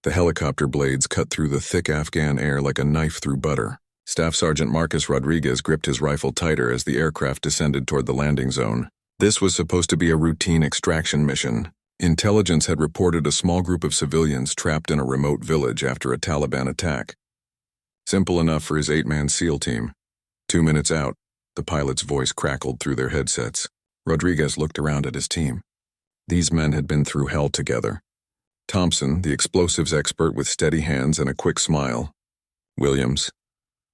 The helicopter blades cut through the thick Afghan air like a knife through butter. Staff Sergeant Marcus Rodriguez gripped his rifle tighter as the aircraft descended toward the landing zone. This was supposed to be a routine extraction mission. Intelligence had reported a small group of civilians trapped in a remote village after a Taliban attack. Simple enough for his 8-man SEAL team. 2 minutes out, the pilot's voice crackled through their headsets. Rodriguez looked around at his team. These men had been through hell together. Thompson, the explosives expert with steady hands and a quick smile. Williams,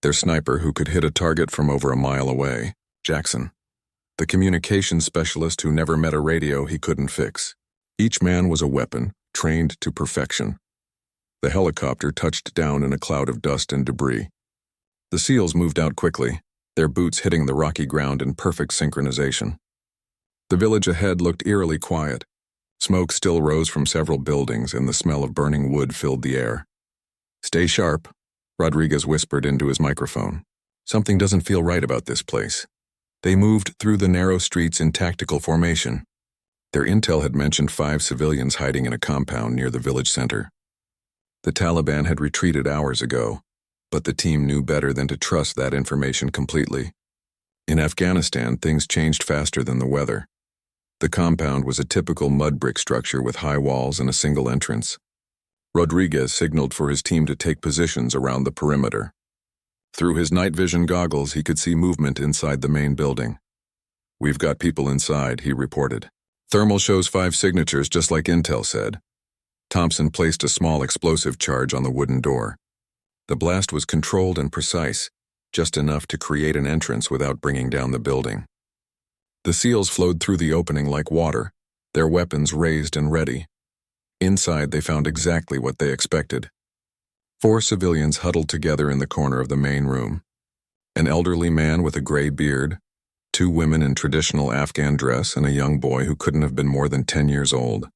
their sniper who could hit a target from over a mile away. Jackson, the communications specialist who never met a radio he couldn't fix. Each man was a weapon, trained to perfection. The helicopter touched down in a cloud of dust and debris. The SEALs moved out quickly, their boots hitting the rocky ground in perfect synchronization. The village ahead looked eerily quiet. Smoke still rose from several buildings and the smell of burning wood filled the air. "Stay sharp," Rodriguez whispered into his microphone. "Something doesn't feel right about this place." They moved through the narrow streets in tactical formation. Their intel had mentioned 5 civilians hiding in a compound near the village center. The Taliban had retreated hours ago, but the team knew better than to trust that information completely. In Afghanistan, things changed faster than the weather. The compound was a typical mud brick structure with high walls and a single entrance. Rodriguez signaled for his team to take positions around the perimeter. Through his night vision goggles, he could see movement inside the main building. "We've got people inside," he reported. "Thermal shows 5 signatures, just like Intel said." Thompson placed a small explosive charge on the wooden door. The blast was controlled and precise, just enough to create an entrance without bringing down the building. The SEALs flowed through the opening like water, their weapons raised and ready. Inside, they found exactly what they expected. 4 civilians huddled together in the corner of the main room. An elderly man with a gray beard, 2 women in traditional Afghan dress, and a young boy who couldn't have been more than 10 years old.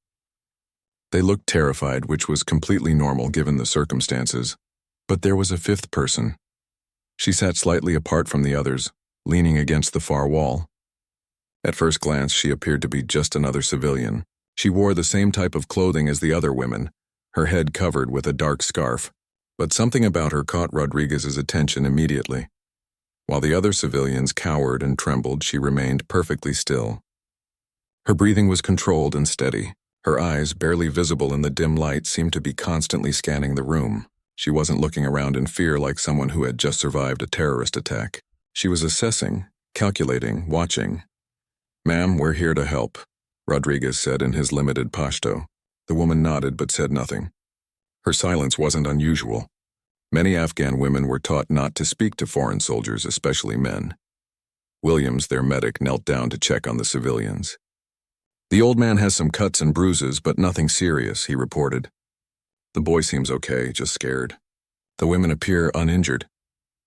They looked terrified, which was completely normal given the circumstances. But there was a 5th person. She sat slightly apart from the others, leaning against the far wall. At first glance, she appeared to be just another civilian. She wore the same type of clothing as the other women, her head covered with a dark scarf. But something about her caught Rodriguez's attention immediately. While the other civilians cowered and trembled, she remained perfectly still. Her breathing was controlled and steady. Her eyes, barely visible in the dim light, seemed to be constantly scanning the room. She wasn't looking around in fear like someone who had just survived a terrorist attack. She was assessing, calculating, watching. "Ma'am, we're here to help," Rodriguez said in his limited Pashto. The woman nodded but said nothing. Her silence wasn't unusual. Many Afghan women were taught not to speak to foreign soldiers, especially men. Williams, their medic, knelt down to check on the civilians. "The old man has some cuts and bruises, but nothing serious," he reported. "The boy seems okay, just scared. The women appear uninjured."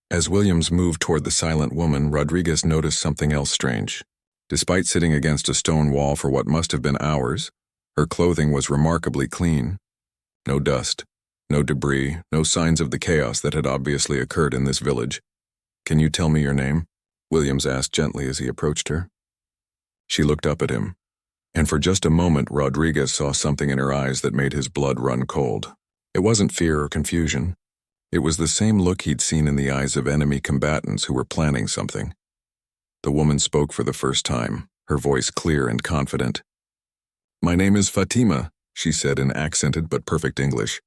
As Williams moved toward the silent woman, Rodriguez noticed something else strange. Despite sitting against a stone wall for what must have been hours, her clothing was remarkably clean. No dust, no debris, no signs of the chaos that had obviously occurred in this village. "Can you tell me your name?" Williams asked gently as he approached her. She looked up at him, and for just a moment Rodriguez saw something in her eyes that made his blood run cold. It wasn't fear or confusion. It was the same look he'd seen in the eyes of enemy combatants who were planning something. The woman spoke for the first time, her voice clear and confident. "My name is Fatima," she said in accented but perfect English.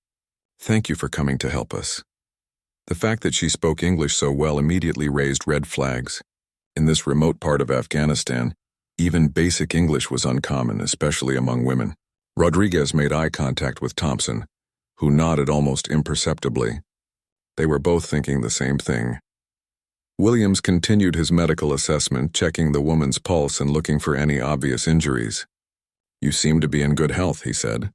"Thank you for coming to help us." The fact that she spoke English so well immediately raised red flags. In this remote part of Afghanistan, even basic English was uncommon, especially among women. Rodriguez made eye contact with Thompson, who nodded almost imperceptibly. They were both thinking the same thing. Williams continued his medical assessment, checking the woman's pulse and looking for any obvious injuries. "You seem to be in good health," he said.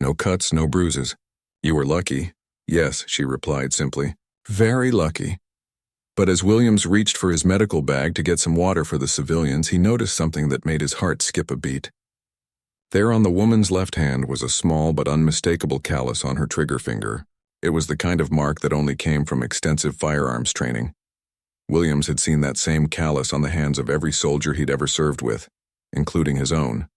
"No cuts, no bruises." "You were lucky." "Yes," she replied simply. "Very lucky." But as Williams reached for his medical bag to get some water for the civilians, he noticed something that made his heart skip a beat. There on the woman's left hand was a small but unmistakable callus on her trigger finger. It was the kind of mark that only came from extensive firearms training. Williams had seen that same callus on the hands of every soldier he'd ever served with, including his own.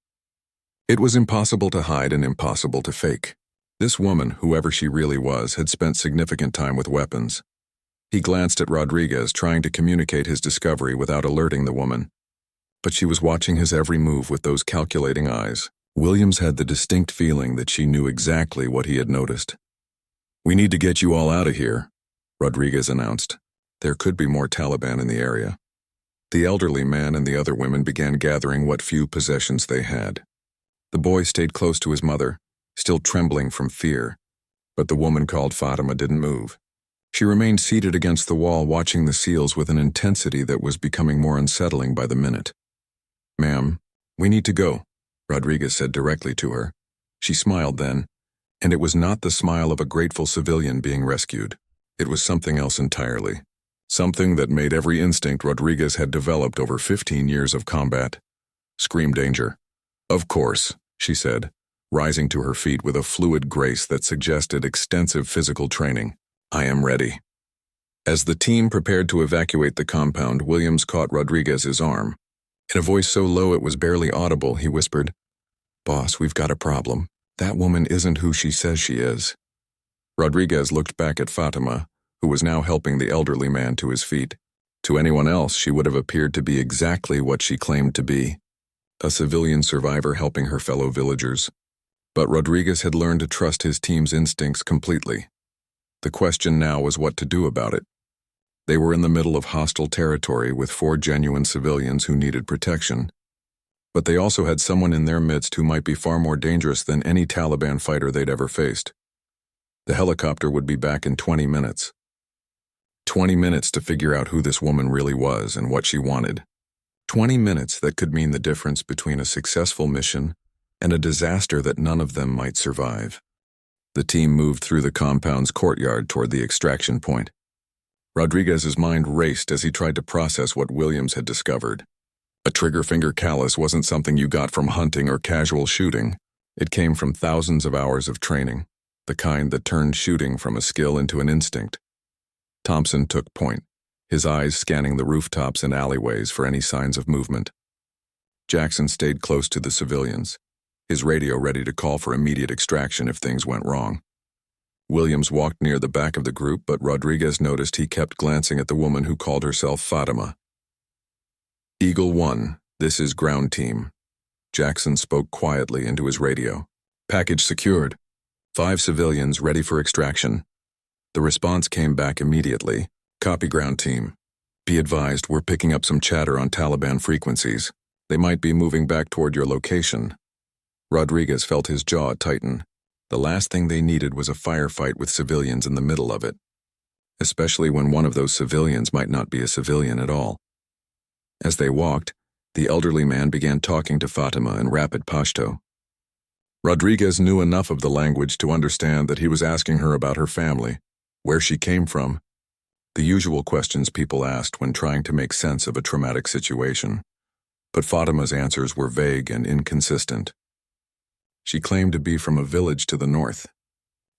It was impossible to hide and impossible to fake. This woman, whoever she really was, had spent significant time with weapons. He glanced at Rodriguez, trying to communicate his discovery without alerting the woman. But she was watching his every move with those calculating eyes. Williams had the distinct feeling that she knew exactly what he had noticed. "We need to get you all out of here," Rodriguez announced. There could be more Taliban in the area. The elderly man and the other women began gathering what few possessions they had. The boy stayed close to his mother, still trembling from fear, but the woman called Fatima didn't move. She remained seated against the wall, watching the seals with an intensity that was becoming more unsettling by the minute. "Ma'am, we need to go," Rodriguez said directly to her. She smiled then, and it was not the smile of a grateful civilian being rescued. It was something else entirely. Something that made every instinct Rodriguez had developed over 15 years of combat scream danger. "Of course," she said, rising to her feet with a fluid grace that suggested extensive physical training. "I am ready." As the team prepared to evacuate the compound, Williams caught Rodriguez's arm. In a voice so low it was barely audible, he whispered, "Boss, we've got a problem. That woman isn't who she says she is." Rodriguez looked back at Fatima, who was now helping the elderly man to his feet. To anyone else, she would have appeared to be exactly what she claimed to be, a civilian survivor helping her fellow villagers. But Rodriguez had learned to trust his team's instincts completely. The question now was what to do about it. They were in the middle of hostile territory with 4 genuine civilians who needed protection. But they also had someone in their midst who might be far more dangerous than any Taliban fighter they'd ever faced. The helicopter would be back in 20 minutes. 20 minutes to figure out who this woman really was and what she wanted. 20 minutes that could mean the difference between a successful mission and a disaster that none of them might survive. The team moved through the compound's courtyard toward the extraction point. Rodriguez's mind raced as he tried to process what Williams had discovered. A trigger finger callus wasn't something you got from hunting or casual shooting. It came from thousands of hours of training, the kind that turned shooting from a skill into an instinct. Thompson took point, his eyes scanning the rooftops and alleyways for any signs of movement. Jackson stayed close to the civilians, his radio ready to call for immediate extraction if things went wrong. Williams walked near the back of the group, but Rodriguez noticed he kept glancing at the woman who called herself Fatima. "Eagle 1, this is ground team." Jackson spoke quietly into his radio. "Package secured. 5 civilians ready for extraction." The response came back immediately. "Copy, ground team. Be advised, we're picking up some chatter on Taliban frequencies. They might be moving back toward your location." Rodriguez felt his jaw tighten. The last thing they needed was a firefight with civilians in the middle of it, especially when one of those civilians might not be a civilian at all. As they walked, the elderly man began talking to Fatima in rapid Pashto. Rodriguez knew enough of the language to understand that he was asking her about her family, where she came from, the usual questions people asked when trying to make sense of a traumatic situation. But Fatima's answers were vague and inconsistent. She claimed to be from a village to the north.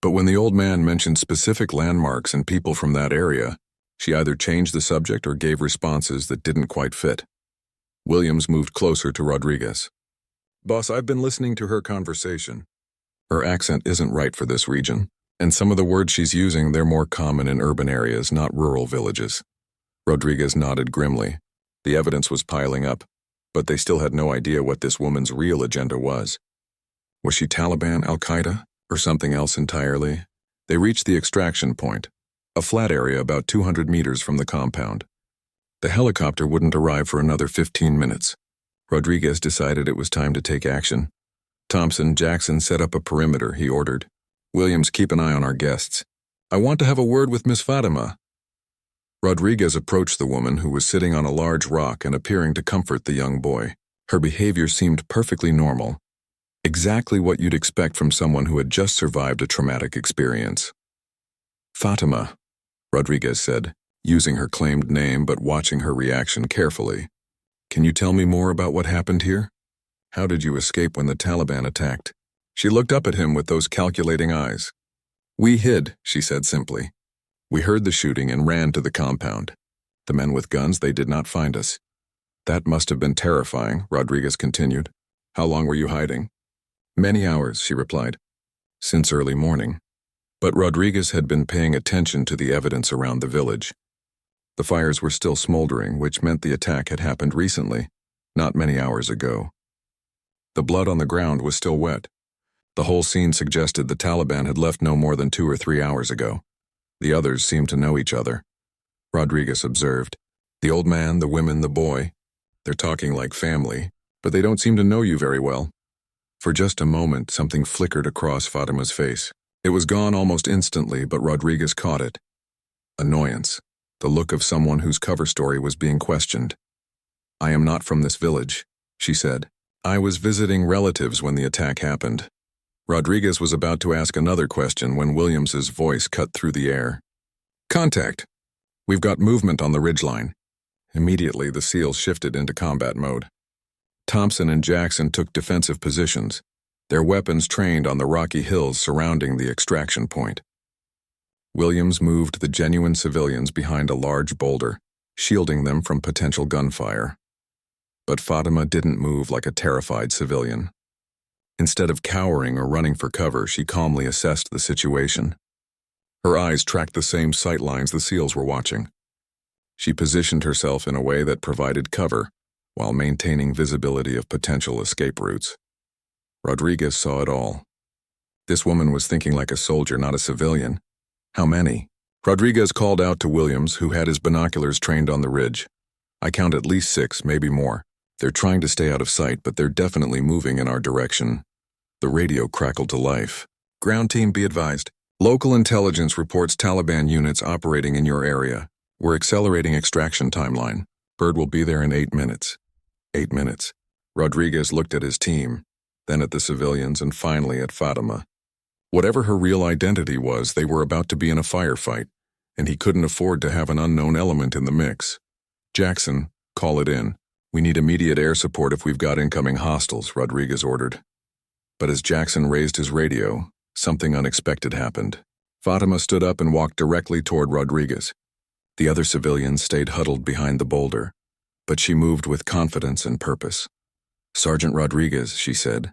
But when the old man mentioned specific landmarks and people from that area, she either changed the subject or gave responses that didn't quite fit. Williams moved closer to Rodriguez. "Boss, I've been listening to her conversation. Her accent isn't right for this region, and some of the words she's using, they're more common in urban areas, not rural villages." Rodriguez nodded grimly. The evidence was piling up, but they still had no idea what this woman's real agenda was. Was she Taliban, Al-Qaeda, or something else entirely? They reached the extraction point, a flat area about 200 meters from the compound. The helicopter wouldn't arrive for another 15 minutes. Rodriguez decided it was time to take action. "Thompson, Jackson, set up a perimeter," he ordered. "Williams, keep an eye on our guests. I want to have a word with Miss Fatima." Rodriguez approached the woman, who was sitting on a large rock and appearing to comfort the young boy. Her behavior seemed perfectly normal, exactly what you'd expect from someone who had just survived a traumatic experience. "Fatima," Rodriguez said, using her claimed name but watching her reaction carefully. "Can you tell me more about what happened here? How did you escape when the Taliban attacked?" She looked up at him with those calculating eyes. "We hid," she said simply. "We heard the shooting and ran to the compound. The men with guns, they did not find us." "That must have been terrifying," Rodriguez continued. "How long were you hiding?" "Many hours," she replied. since early morning. But Rodriguez had been paying attention to the evidence around the village. The fires were still smoldering, which meant the attack had happened recently, not many hours ago. The blood on the ground was still wet. The whole scene suggested the Taliban had left no more than 2 or 3 hours ago. The others seemed to know each other. Rodriguez observed. The old man, the women, the boy. They're talking like family, but they don't seem to know you very well. For just a moment, something flickered across Fatima's face. It was gone almost instantly, but Rodriguez caught it. Annoyance. The look of someone whose cover story was being questioned. I am not from this village, she said. I was visiting relatives when the attack happened. Rodriguez was about to ask another question when Williams's voice cut through the air. Contact. We've got movement on the ridgeline. Immediately, the SEALs shifted into combat mode. Thompson and Jackson took defensive positions, their weapons trained on the rocky hills surrounding the extraction point. Williams moved the genuine civilians behind a large boulder, shielding them from potential gunfire. But Fatima didn't move like a terrified civilian. Instead of cowering or running for cover, she calmly assessed the situation. Her eyes tracked the same sight lines the SEALs were watching. She positioned herself in a way that provided cover, while maintaining visibility of potential escape routes. Rodriguez saw it all. This woman was thinking like a soldier, not a civilian. How many? Rodriguez called out to Williams, who had his binoculars trained on the ridge. I count at least 6, maybe more. They're trying to stay out of sight, but they're definitely moving in our direction. The radio crackled to life. Ground team, be advised. Local intelligence reports Taliban units operating in your area. We're accelerating extraction timeline. Bird will be there in 8 minutes. 8 minutes. Rodriguez looked at his team, then at the civilians, and finally at Fatima. Whatever her real identity was, they were about to be in a firefight, and he couldn't afford to have an unknown element in the mix. Jackson, call it in. We need immediate air support if we've got incoming hostiles, Rodriguez ordered. But as Jackson raised his radio, something unexpected happened. Fatima stood up and walked directly toward Rodriguez. The other civilians stayed huddled behind the boulder, but she moved with confidence and purpose. Sergeant Rodriguez, she said,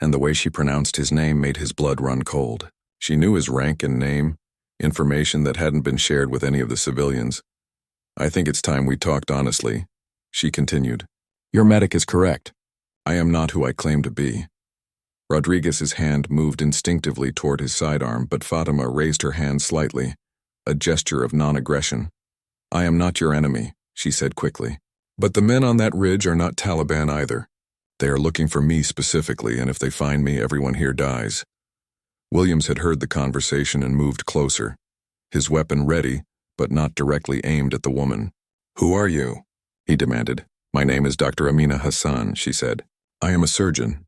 and the way she pronounced his name made his blood run cold. She knew his rank and name, information that hadn't been shared with any of the civilians. I think it's time we talked honestly, she continued. Your medic is correct. I am not who I claim to be. Rodriguez's hand moved instinctively toward his sidearm, but Fatima raised her hand slightly, a gesture of non-aggression. I am not your enemy, she said quickly. But the men on that ridge are not Taliban either. They are looking for me specifically, and if they find me, everyone here dies. Williams had heard the conversation and moved closer, his weapon ready, but not directly aimed at the woman. Who are you? He demanded. My name is Dr. Amina Hassan, she said. I am a surgeon,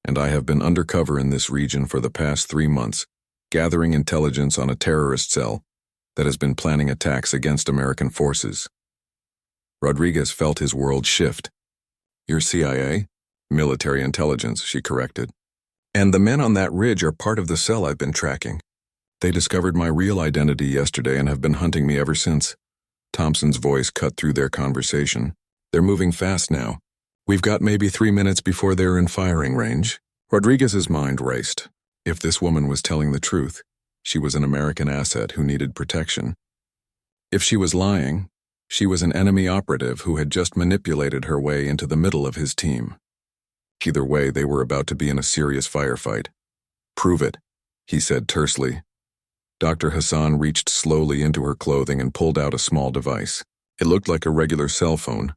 and I have been undercover in this region for the past 3 months, gathering intelligence on a terrorist cell that has been planning attacks against American forces. Rodriguez felt his world shift. You're CIA? Military intelligence, she corrected. And the men on that ridge are part of the cell I've been tracking. They discovered my real identity yesterday and have been hunting me ever since. Thompson's voice cut through their conversation. They're moving fast now. We've got maybe 3 minutes before they're in firing range. Rodriguez's mind raced. If this woman was telling the truth, she was an American asset who needed protection. If she was lying, she was an enemy operative who had just manipulated her way into the middle of his team. Either way, they were about to be in a serious firefight. Prove it, he said tersely. Dr. Hassan reached slowly into her clothing and pulled out a small device. It looked like a regular cell phone,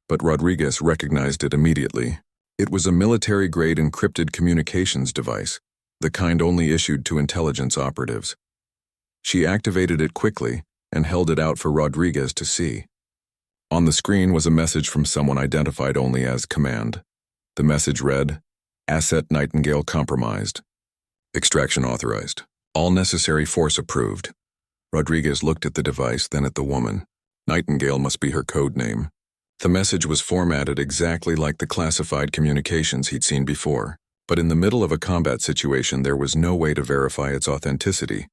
but Rodriguez recognized it immediately. It was a military-grade encrypted communications device, the kind only issued to intelligence operatives. She activated it quickly and held it out for Rodriguez to see. On the screen was a message from someone identified only as Command. The message read, Asset Nightingale compromised. Extraction authorized. All necessary force approved. Rodriguez looked at the device, then at the woman. Nightingale must be her code name. The message was formatted exactly like the classified communications he'd seen before, but in the middle of a combat situation there was no way to verify its authenticity.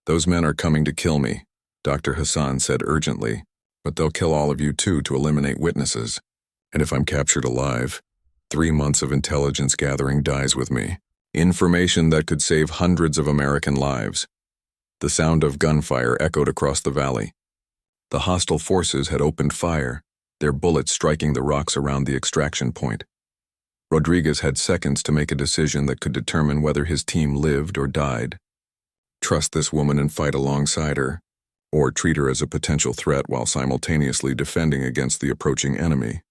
Those men are coming to kill me, Dr. Hassan said urgently, but they'll kill all of you too to eliminate witnesses. And if I'm captured alive, 3 months of intelligence gathering dies with me. Information that could save hundreds of American lives. The sound of gunfire echoed across the valley. The hostile forces had opened fire, their bullets striking the rocks around the extraction point. Rodriguez had seconds to make a decision that could determine whether his team lived or died. Trust this woman and fight alongside her, or treat her as a potential threat while simultaneously defending against the approaching enemy.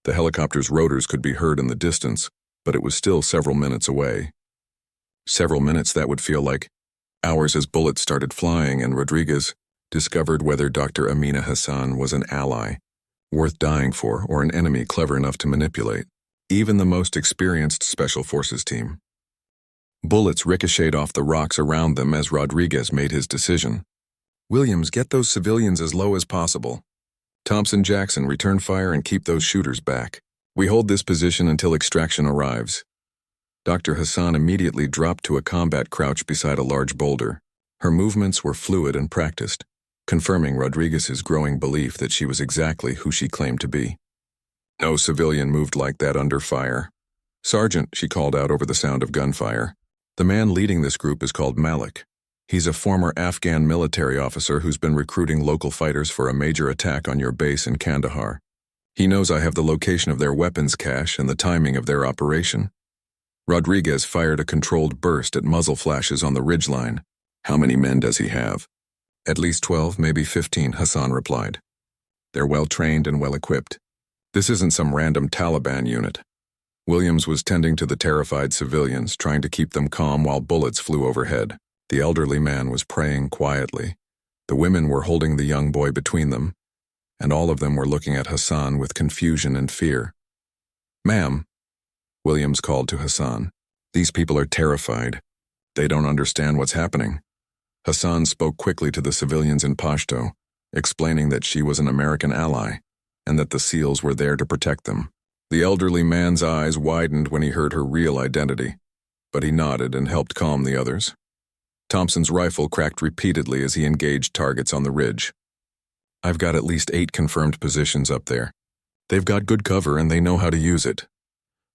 The helicopter's rotors could be heard in the distance, but it was still several minutes away. Several minutes that would feel like hours as bullets started flying, and Rodriguez discovered whether Dr. Amina Hassan was an ally, worth dying for, or an enemy clever enough to manipulate even the most experienced Special Forces team. Bullets ricocheted off the rocks around them as Rodriguez made his decision. Williams, get those civilians as low as possible. Thompson, Jackson, return fire and keep those shooters back. We hold this position until extraction arrives. Dr. Hassan immediately dropped to a combat crouch beside a large boulder. Her movements were fluid and practiced, confirming Rodriguez's growing belief that she was exactly who she claimed to be. No civilian moved like that under fire. Sergeant, she called out over the sound of gunfire. The man leading this group is called Malik. He's a former Afghan military officer who's been recruiting local fighters for a major attack on your base in Kandahar. He knows I have the location of their weapons cache and the timing of their operation. Rodriguez fired a controlled burst at muzzle flashes on the ridgeline. How many men does he have? At least 12, maybe 15, Hassan replied. They're well-trained and well-equipped. This isn't some random Taliban unit. Williams was tending to the terrified civilians, trying to keep them calm while bullets flew overhead. The elderly man was praying quietly. The women were holding the young boy between them, and all of them were looking at Hassan with confusion and fear. Ma'am, Williams called to Hassan, these people are terrified. They don't understand what's happening. Hassan spoke quickly to the civilians in Pashto, explaining that she was an American ally, and that the SEALs were there to protect them. The elderly man's eyes widened when he heard her real identity, but he nodded and helped calm the others. Thompson's rifle cracked repeatedly as he engaged targets on the ridge. I've got at least 8 confirmed positions up there. They've got good cover and they know how to use it.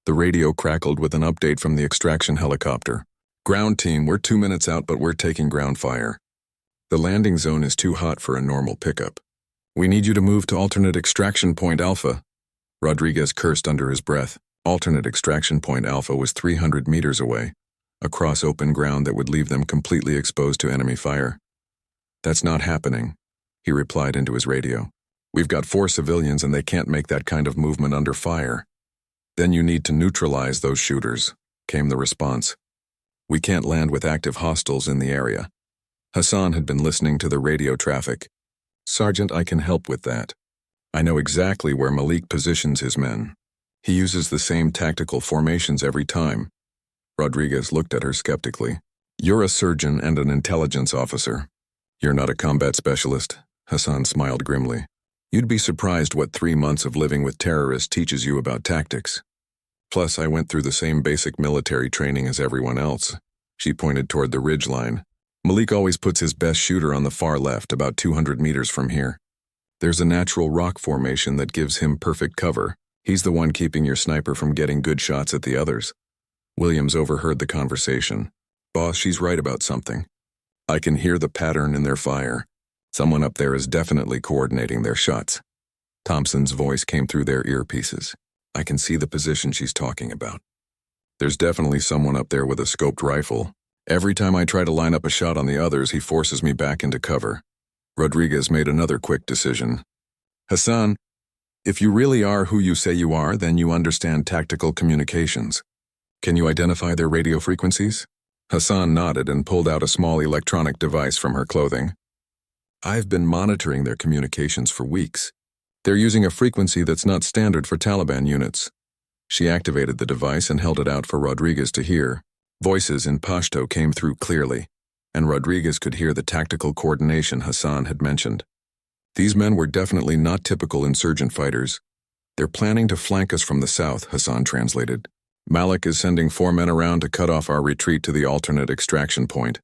The radio crackled with an update from the extraction helicopter. Ground team, we're 2 minutes out, but we're taking ground fire. The landing zone is too hot for a normal pickup. We need you to move to alternate extraction point Alpha. Rodriguez cursed under his breath. Alternate extraction point Alpha was 300 meters away, across open ground that would leave them completely exposed to enemy fire. That's not happening, he replied into his radio. We've got 4 civilians and they can't make that kind of movement under fire. Then you need to neutralize those shooters, came the response. We can't land with active hostiles in the area. Hassan had been listening to the radio traffic. Sergeant, I can help with that. I know exactly where Malik positions his men. He uses the same tactical formations every time. Rodriguez looked at her skeptically. You're a surgeon and an intelligence officer. You're not a combat specialist, Hassan smiled grimly. You'd be surprised what 3 months of living with terrorists teaches you about tactics. Plus, I went through the same basic military training as everyone else. She pointed toward the ridgeline. Malik always puts his best shooter on the far left, about 200 meters from here. There's a natural rock formation that gives him perfect cover. He's the one keeping your sniper from getting good shots at the others. Williams overheard the conversation. Boss, she's right about something. I can hear the pattern in their fire. Someone up there is definitely coordinating their shots. Thompson's voice came through their earpieces. I can see the position she's talking about. There's definitely someone up there with a scoped rifle. Every time I try to line up a shot on the others, he forces me back into cover. Rodriguez made another quick decision. Hassan, if you really are who you say you are, then you understand tactical communications. Can you identify their radio frequencies? Hassan nodded and pulled out a small electronic device from her clothing. I've been monitoring their communications for weeks. They're using a frequency that's not standard for Taliban units. She activated the device and held it out for Rodriguez to hear. Voices in Pashto came through clearly, and Rodriguez could hear the tactical coordination Hassan had mentioned. These men were definitely not typical insurgent fighters. They're planning to flank us from the south, Hassan translated. Malik is sending 4 men around to cut off our retreat to the alternate extraction point.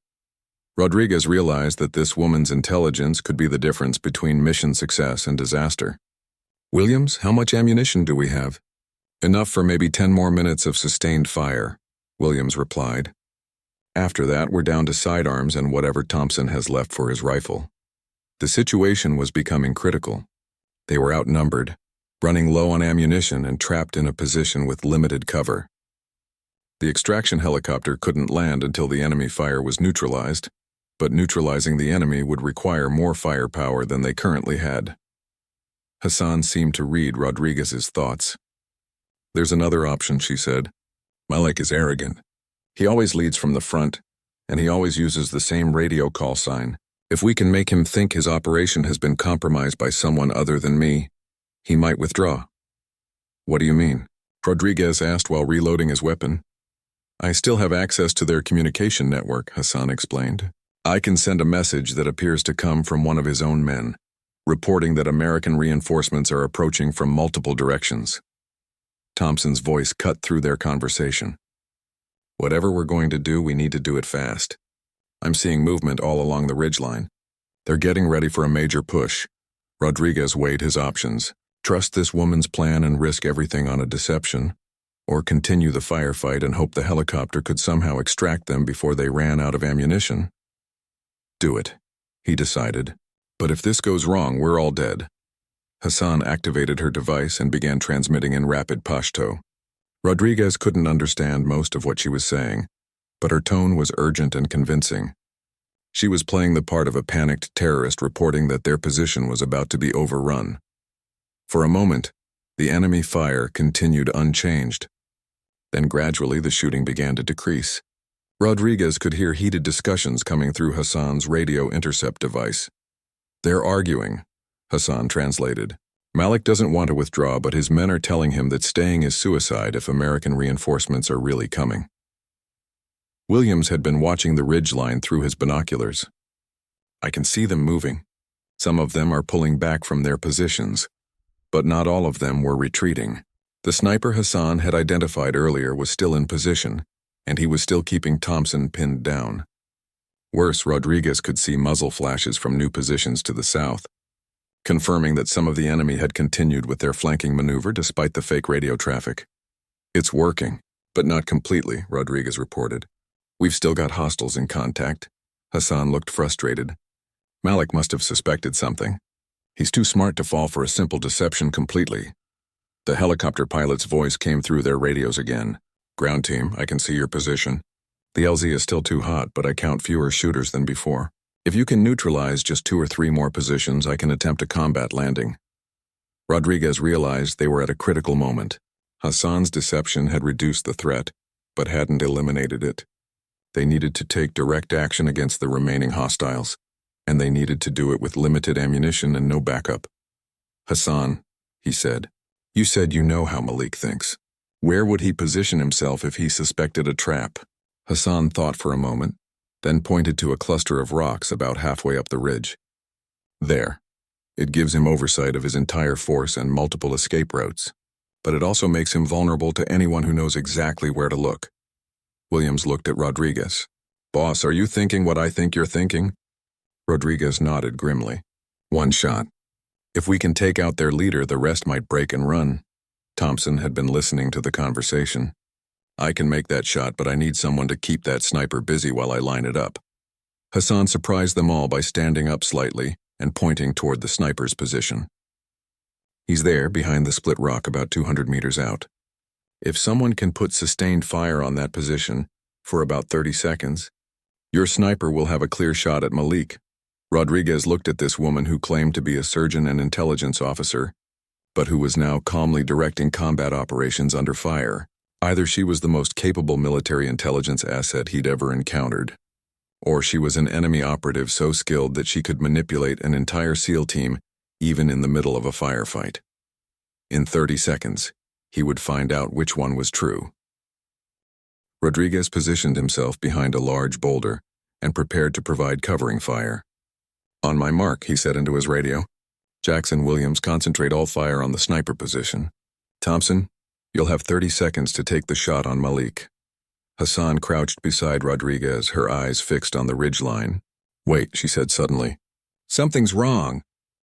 Rodriguez realized that this woman's intelligence could be the difference between mission success and disaster. Williams, how much ammunition do we have? Enough for maybe 10 more minutes of sustained fire. Williams replied. After that, we're down to sidearms and whatever Thompson has left for his rifle. The situation was becoming critical. They were outnumbered, running low on ammunition and trapped in a position with limited cover. The extraction helicopter couldn't land until the enemy fire was neutralized, but neutralizing the enemy would require more firepower than they currently had. Hassan seemed to read Rodriguez's thoughts. There's another option, she said. Malik is arrogant. He always leads from the front, and he always uses the same radio call sign. If we can make him think his operation has been compromised by someone other than me, he might withdraw. What do you mean? Rodriguez asked while reloading his weapon. I still have access to their communication network, Hassan explained. I can send a message that appears to come from one of his own men, reporting that American reinforcements are approaching from multiple directions. Thompson's voice cut through their conversation. Whatever we're going to do, we need to do it fast. I'm seeing movement all along the ridgeline. They're getting ready for a major push. Rodriguez weighed his options. Trust this woman's plan and risk everything on a deception, or continue the firefight and hope the helicopter could somehow extract them before they ran out of ammunition. Do it, he decided. But if this goes wrong, we're all dead. Hassan activated her device and began transmitting in rapid Pashto. Rodriguez couldn't understand most of what she was saying, but her tone was urgent and convincing. She was playing the part of a panicked terrorist reporting that their position was about to be overrun. For a moment, the enemy fire continued unchanged. Then gradually the shooting began to decrease. Rodriguez could hear heated discussions coming through Hassan's radio intercept device. They're arguing, Hassan translated. Malik doesn't want to withdraw, but his men are telling him that staying is suicide if American reinforcements are really coming. Williams had been watching the ridgeline through his binoculars. I can see them moving. Some of them are pulling back from their positions, but not all of them were retreating. The sniper Hassan had identified earlier was still in position, and he was still keeping Thompson pinned down. Worse, Rodriguez could see muzzle flashes from new positions to the south, confirming that some of the enemy had continued with their flanking maneuver despite the fake radio traffic. It's working, but not completely, Rodriguez reported. We've still got hostiles in contact. Hassan looked frustrated. Malik must have suspected something. He's too smart to fall for a simple deception completely. The helicopter pilot's voice came through their radios again. Ground team, I can see your position. The LZ is still too hot, but I count fewer shooters than before. If you can neutralize just 2 or 3 more positions, I can attempt a combat landing. Rodriguez realized they were at a critical moment. Hassan's deception had reduced the threat, but hadn't eliminated it. They needed to take direct action against the remaining hostiles, and they needed to do it with limited ammunition and no backup. Hassan, he said, you said you know how Malik thinks. Where would he position himself if he suspected a trap? Hassan thought for a moment, then pointed to a cluster of rocks about halfway up the ridge. There. It gives him oversight of his entire force and multiple escape routes, but it also makes him vulnerable to anyone who knows exactly where to look. Williams looked at Rodriguez. Boss, are you thinking what I think you're thinking? Rodriguez nodded grimly. One shot. If we can take out their leader, the rest might break and run. Thompson had been listening to the conversation. I can make that shot, but I need someone to keep that sniper busy while I line it up. Hassan surprised them all by standing up slightly and pointing toward the sniper's position. He's there, behind the split rock about 200 meters out. If someone can put sustained fire on that position for about 30 seconds, your sniper will have a clear shot at Malik. Rodriguez looked at this woman who claimed to be a surgeon and intelligence officer, but who was now calmly directing combat operations under fire. Either she was the most capable military intelligence asset he'd ever encountered, or she was an enemy operative so skilled that she could manipulate an entire SEAL team even in the middle of a firefight. In 30 seconds, he would find out which one was true. Rodriguez positioned himself behind a large boulder and prepared to provide covering fire. On my mark, he said into his radio. Jackson, Williams, concentrate all fire on the sniper position. Thompson, you'll have 30 seconds to take the shot on Malik. Hassan crouched beside Rodriguez, her eyes fixed on the ridgeline. Wait, she said suddenly. Something's wrong.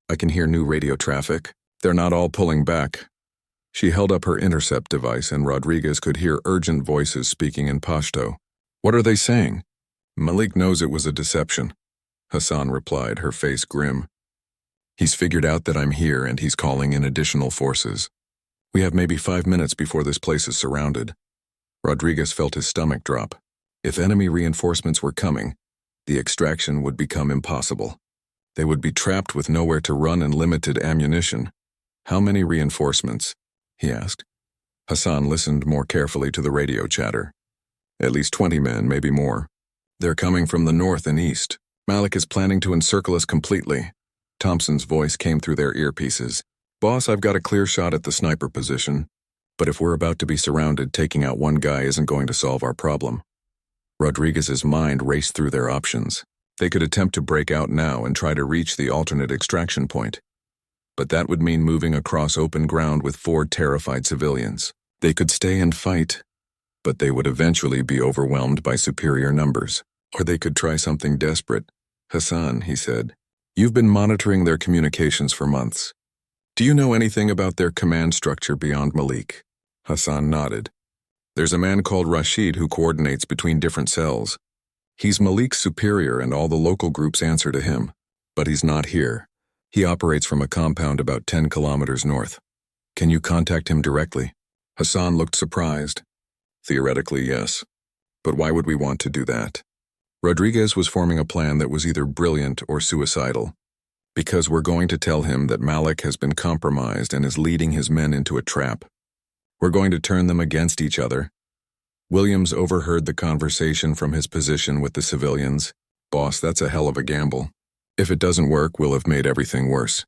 I can hear new radio traffic. They're not all pulling back. She held up her intercept device and Rodriguez could hear urgent voices speaking in Pashto. What are they saying? Malik knows it was a deception, Hassan replied, her face grim. He's figured out that I'm here and he's calling in additional forces. We have maybe 5 minutes before this place is surrounded. Rodriguez felt his stomach drop. If enemy reinforcements were coming, the extraction would become impossible. They would be trapped with nowhere to run and limited ammunition. How many reinforcements? He asked. Hassan listened more carefully to the radio chatter. At least 20 men, maybe more. They're coming from the north and east. Malik is planning to encircle us completely. Thompson's voice came through their earpieces. Boss, I've got a clear shot at the sniper position, but if we're about to be surrounded, taking out one guy isn't going to solve our problem. Rodriguez's mind raced through their options. They could attempt to break out now and try to reach the alternate extraction point. But that would mean moving across open ground with 4 terrified civilians. They could stay and fight, but they would eventually be overwhelmed by superior numbers. Or they could try something desperate. Hassan, he said, you've been monitoring their communications for months. Do you know anything about their command structure beyond Malik? Hassan nodded. There's a man called Rashid who coordinates between different cells. He's Malik's superior and all the local groups answer to him. But he's not here. He operates from a compound about 10 kilometers north. Can you contact him directly? Hassan looked surprised. Theoretically, yes. But why would we want to do that? Rodriguez was forming a plan that was either brilliant or suicidal. Because we're going to tell him that Malik has been compromised and is leading his men into a trap. We're going to turn them against each other. Williams overheard the conversation from his position with the civilians. Boss, that's a hell of a gamble. If it doesn't work, we'll have made everything worse.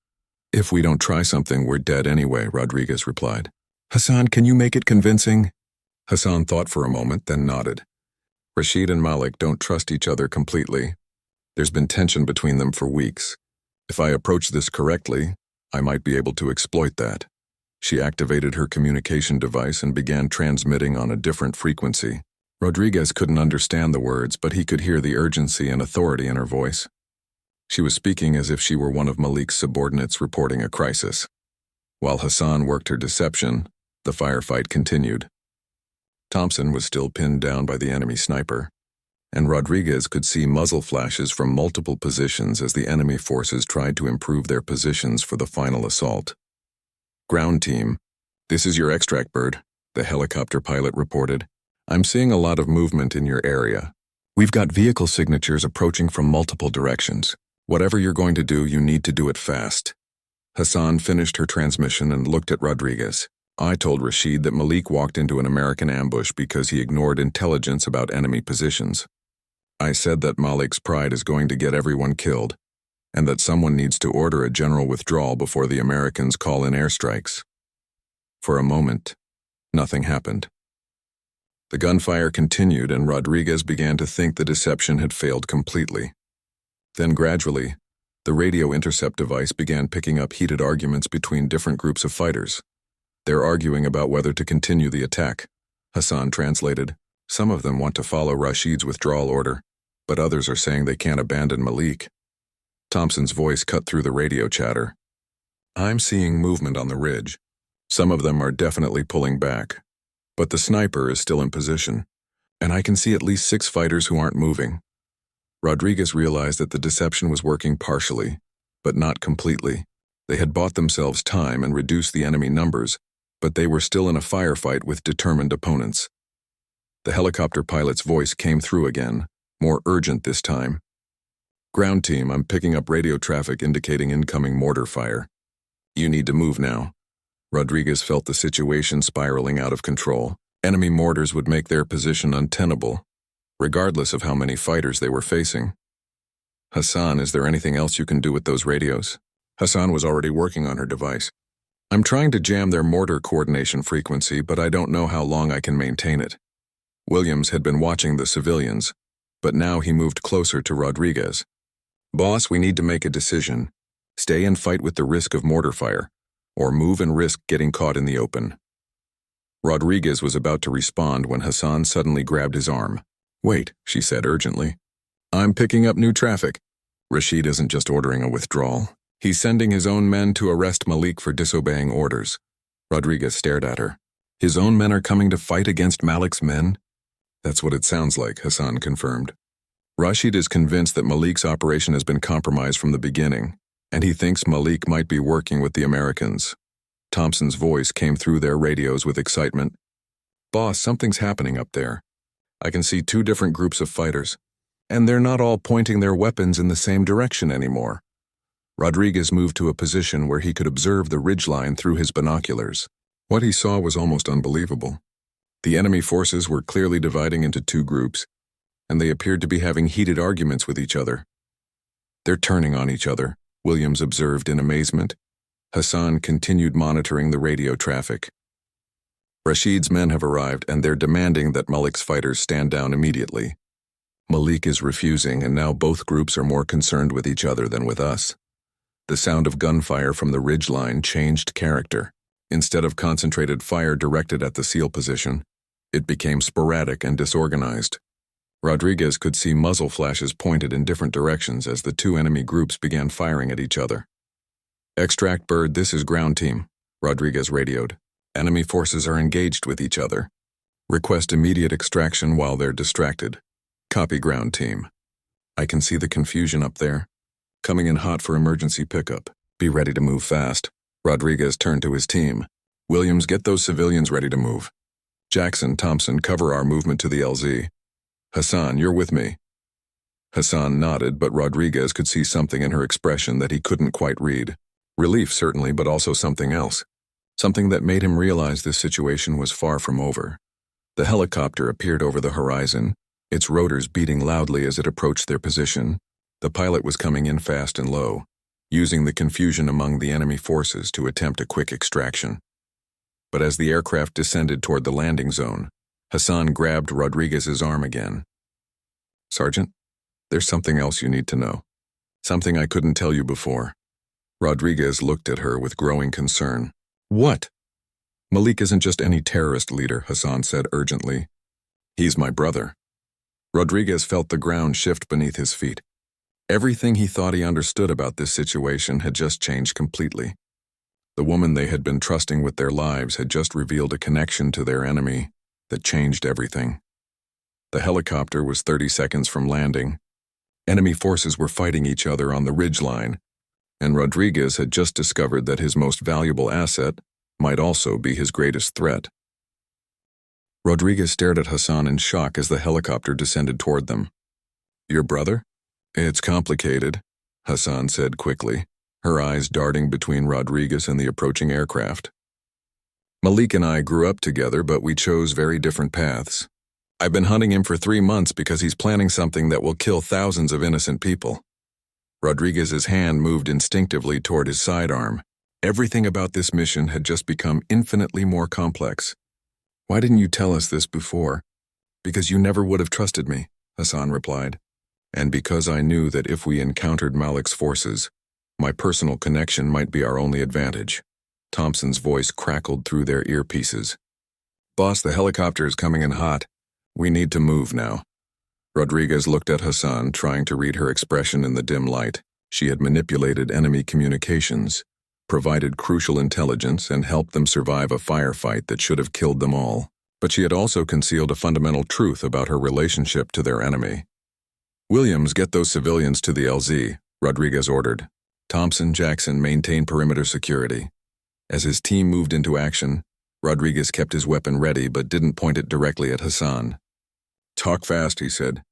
If we don't try something, we're dead anyway, Rodriguez replied. Hassan, can you make it convincing? Hassan thought for a moment, then nodded. Rashid and Malik don't trust each other completely. There's been tension between them for weeks. If I approach this correctly, I might be able to exploit that. She activated her communication device and began transmitting on a different frequency. Rodriguez couldn't understand the words, but he could hear the urgency and authority in her voice. She was speaking as if she were one of Malik's subordinates reporting a crisis. While Hassan worked her deception, the firefight continued. Thompson was still pinned down by the enemy sniper, and Rodriguez could see muzzle flashes from multiple positions as the enemy forces tried to improve their positions for the final assault. Ground team, this is your extract bird, the helicopter pilot reported. I'm seeing a lot of movement in your area. We've got vehicle signatures approaching from multiple directions. Whatever you're going to do, you need to do it fast. Hassan finished her transmission and looked at Rodriguez. I told Rashid that Malik walked into an American ambush because he ignored intelligence about enemy positions. I said that Malik's pride is going to get everyone killed, and that someone needs to order a general withdrawal before the Americans call in airstrikes. For a moment, nothing happened. The gunfire continued and Rodriguez began to think the deception had failed completely. Then gradually, the radio intercept device began picking up heated arguments between different groups of fighters. They're arguing about whether to continue the attack. Hassan translated. Some of them want to follow Rashid's withdrawal order, but others are saying they can't abandon Malik. Thompson's voice cut through the radio chatter. I'm seeing movement on the ridge. Some of them are definitely pulling back, but the sniper is still in position, and I can see at least 6 fighters who aren't moving. Rodriguez realized that the deception was working partially, but not completely. They had bought themselves time and reduced the enemy numbers, but they were still in a firefight with determined opponents. The helicopter pilot's voice came through again, more urgent this time. Ground team, I'm picking up radio traffic indicating incoming mortar fire. You need to move now. Rodriguez felt the situation spiraling out of control. Enemy mortars would make their position untenable, regardless of how many fighters they were facing. Hassan, is there anything else you can do with those radios? Hassan was already working on her device. I'm trying to jam their mortar coordination frequency, but I don't know how long I can maintain it. Williams had been watching the civilians, but now he moved closer to Rodriguez. Boss, we need to make a decision. Stay and fight with the risk of mortar fire, or move and risk getting caught in the open. Rodriguez was about to respond when Hassan suddenly grabbed his arm. Wait, she said urgently. I'm picking up new traffic. Rashid isn't just ordering a withdrawal. He's sending his own men to arrest Malik for disobeying orders. Rodriguez stared at her. His own men are coming to fight against Malik's men? That's what it sounds like, Hassan confirmed. Rashid is convinced that Malik's operation has been compromised from the beginning, and he thinks Malik might be working with the Americans. Thompson's voice came through their radios with excitement. Boss, something's happening up there. I can see 2 different groups of fighters, and they're not all pointing their weapons in the same direction anymore. Rodriguez moved to a position where he could observe the ridgeline through his binoculars. What he saw was almost unbelievable. The enemy forces were clearly dividing into 2 groups, and they appeared to be having heated arguments with each other. They're turning on each other, Williams observed in amazement. Hassan continued monitoring the radio traffic. Rashid's men have arrived, and they're demanding that Malik's fighters stand down immediately. Malik is refusing, and now both groups are more concerned with each other than with us. The sound of gunfire from the ridgeline changed character. Instead of concentrated fire directed at the SEAL position, it became sporadic and disorganized. Rodriguez could see muzzle flashes pointed in different directions as the 2 enemy groups began firing at each other. Extract Bird, this is ground team, Rodriguez radioed. Enemy forces are engaged with each other. Request immediate extraction while they're distracted. Copy ground team. I can see the confusion up there. Coming in hot for emergency pickup. Be ready to move fast. Rodriguez turned to his team. Williams, get those civilians ready to move. Jackson, Thompson, cover our movement to the LZ. Hassan, you're with me. Hassan nodded, but Rodriguez could see something in her expression that he couldn't quite read. Relief, certainly, but also something else. Something that made him realize this situation was far from over. The helicopter appeared over the horizon, its rotors beating loudly as it approached their position. The pilot was coming in fast and low, using the confusion among the enemy forces to attempt a quick extraction. But as the aircraft descended toward the landing zone, Hassan grabbed Rodriguez's arm again. Sergeant, there's something else you need to know. Something I couldn't tell you before. Rodriguez looked at her with growing concern. What? Malik isn't just any terrorist leader, Hassan said urgently. He's my brother. Rodriguez felt the ground shift beneath his feet. Everything he thought he understood about this situation had just changed completely. The woman they had been trusting with their lives had just revealed a connection to their enemy that changed everything. The helicopter was 30 seconds from landing. Enemy forces were fighting each other on the ridgeline, and Rodriguez had just discovered that his most valuable asset might also be his greatest threat. Rodriguez stared at Hassan in shock as the helicopter descended toward them. Your brother? It's complicated, Hassan said quickly, her eyes darting between Rodriguez and the approaching aircraft. Malik and I grew up together, but we chose very different paths. I've been hunting him for 3 months because he's planning something that will kill thousands of innocent people. Rodriguez's hand moved instinctively toward his sidearm. Everything about this mission had just become infinitely more complex. Why didn't you tell us this before? Because you never would have trusted me, Hassan replied. And because I knew that if we encountered Malik's forces, my personal connection might be our only advantage. Thompson's voice crackled through their earpieces. Boss, the helicopter is coming in hot. We need to move now. Rodriguez looked at Hassan, trying to read her expression in the dim light. She had manipulated enemy communications, provided crucial intelligence, and helped them survive a firefight that should have killed them all. But she had also concealed a fundamental truth about her relationship to their enemy. Williams, get those civilians to the LZ, Rodriguez ordered. Thompson, Jackson, maintain perimeter security. As his team moved into action, Rodriguez kept his weapon ready but didn't point it directly at Hassan. Talk fast, he said.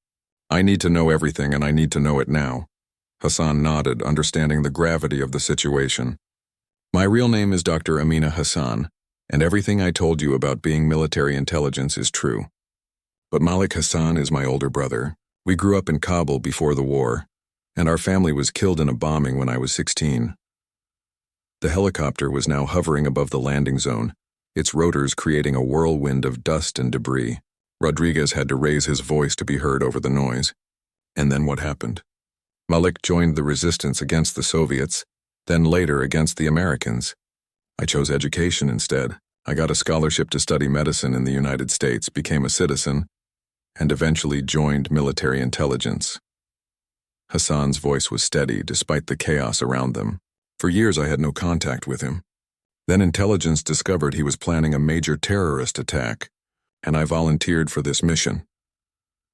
I need to know everything, and I need to know it now. Hassan nodded, understanding the gravity of the situation. My real name is Dr. Amina Hassan, and everything I told you about being military intelligence is true. But Malik Hassan is my older brother. We grew up in Kabul before the war, and our family was killed in a bombing when I was 16. The helicopter was now hovering above the landing zone, its rotors creating a whirlwind of dust and debris. Rodriguez had to raise his voice to be heard over the noise. And then what happened? Malik joined the resistance against the Soviets, then later against the Americans. I chose education instead. I got a scholarship to study medicine in the United States, became a citizen, and eventually joined military intelligence. Hassan's voice was steady despite the chaos around them. For years I had no contact with him. Then intelligence discovered he was planning a major terrorist attack, and I volunteered for this mission.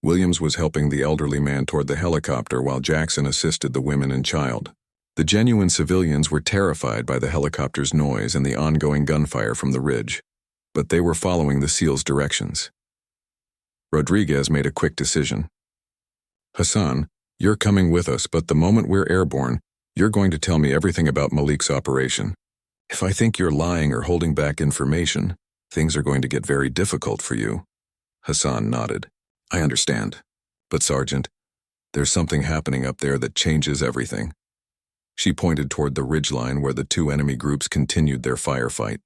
Williams was helping the elderly man toward the helicopter while Jackson assisted the women and child. The genuine civilians were terrified by the helicopter's noise and the ongoing gunfire from the ridge, but they were following the SEAL's directions. Rodriguez made a quick decision. Hassan, you're coming with us, but the moment we're airborne, you're going to tell me everything about Malik's operation. If I think you're lying or holding back information, things are going to get very difficult for you. Hassan nodded. I understand. But Sergeant, there's something happening up there that changes everything. She pointed toward the ridgeline where the two enemy groups continued their firefight.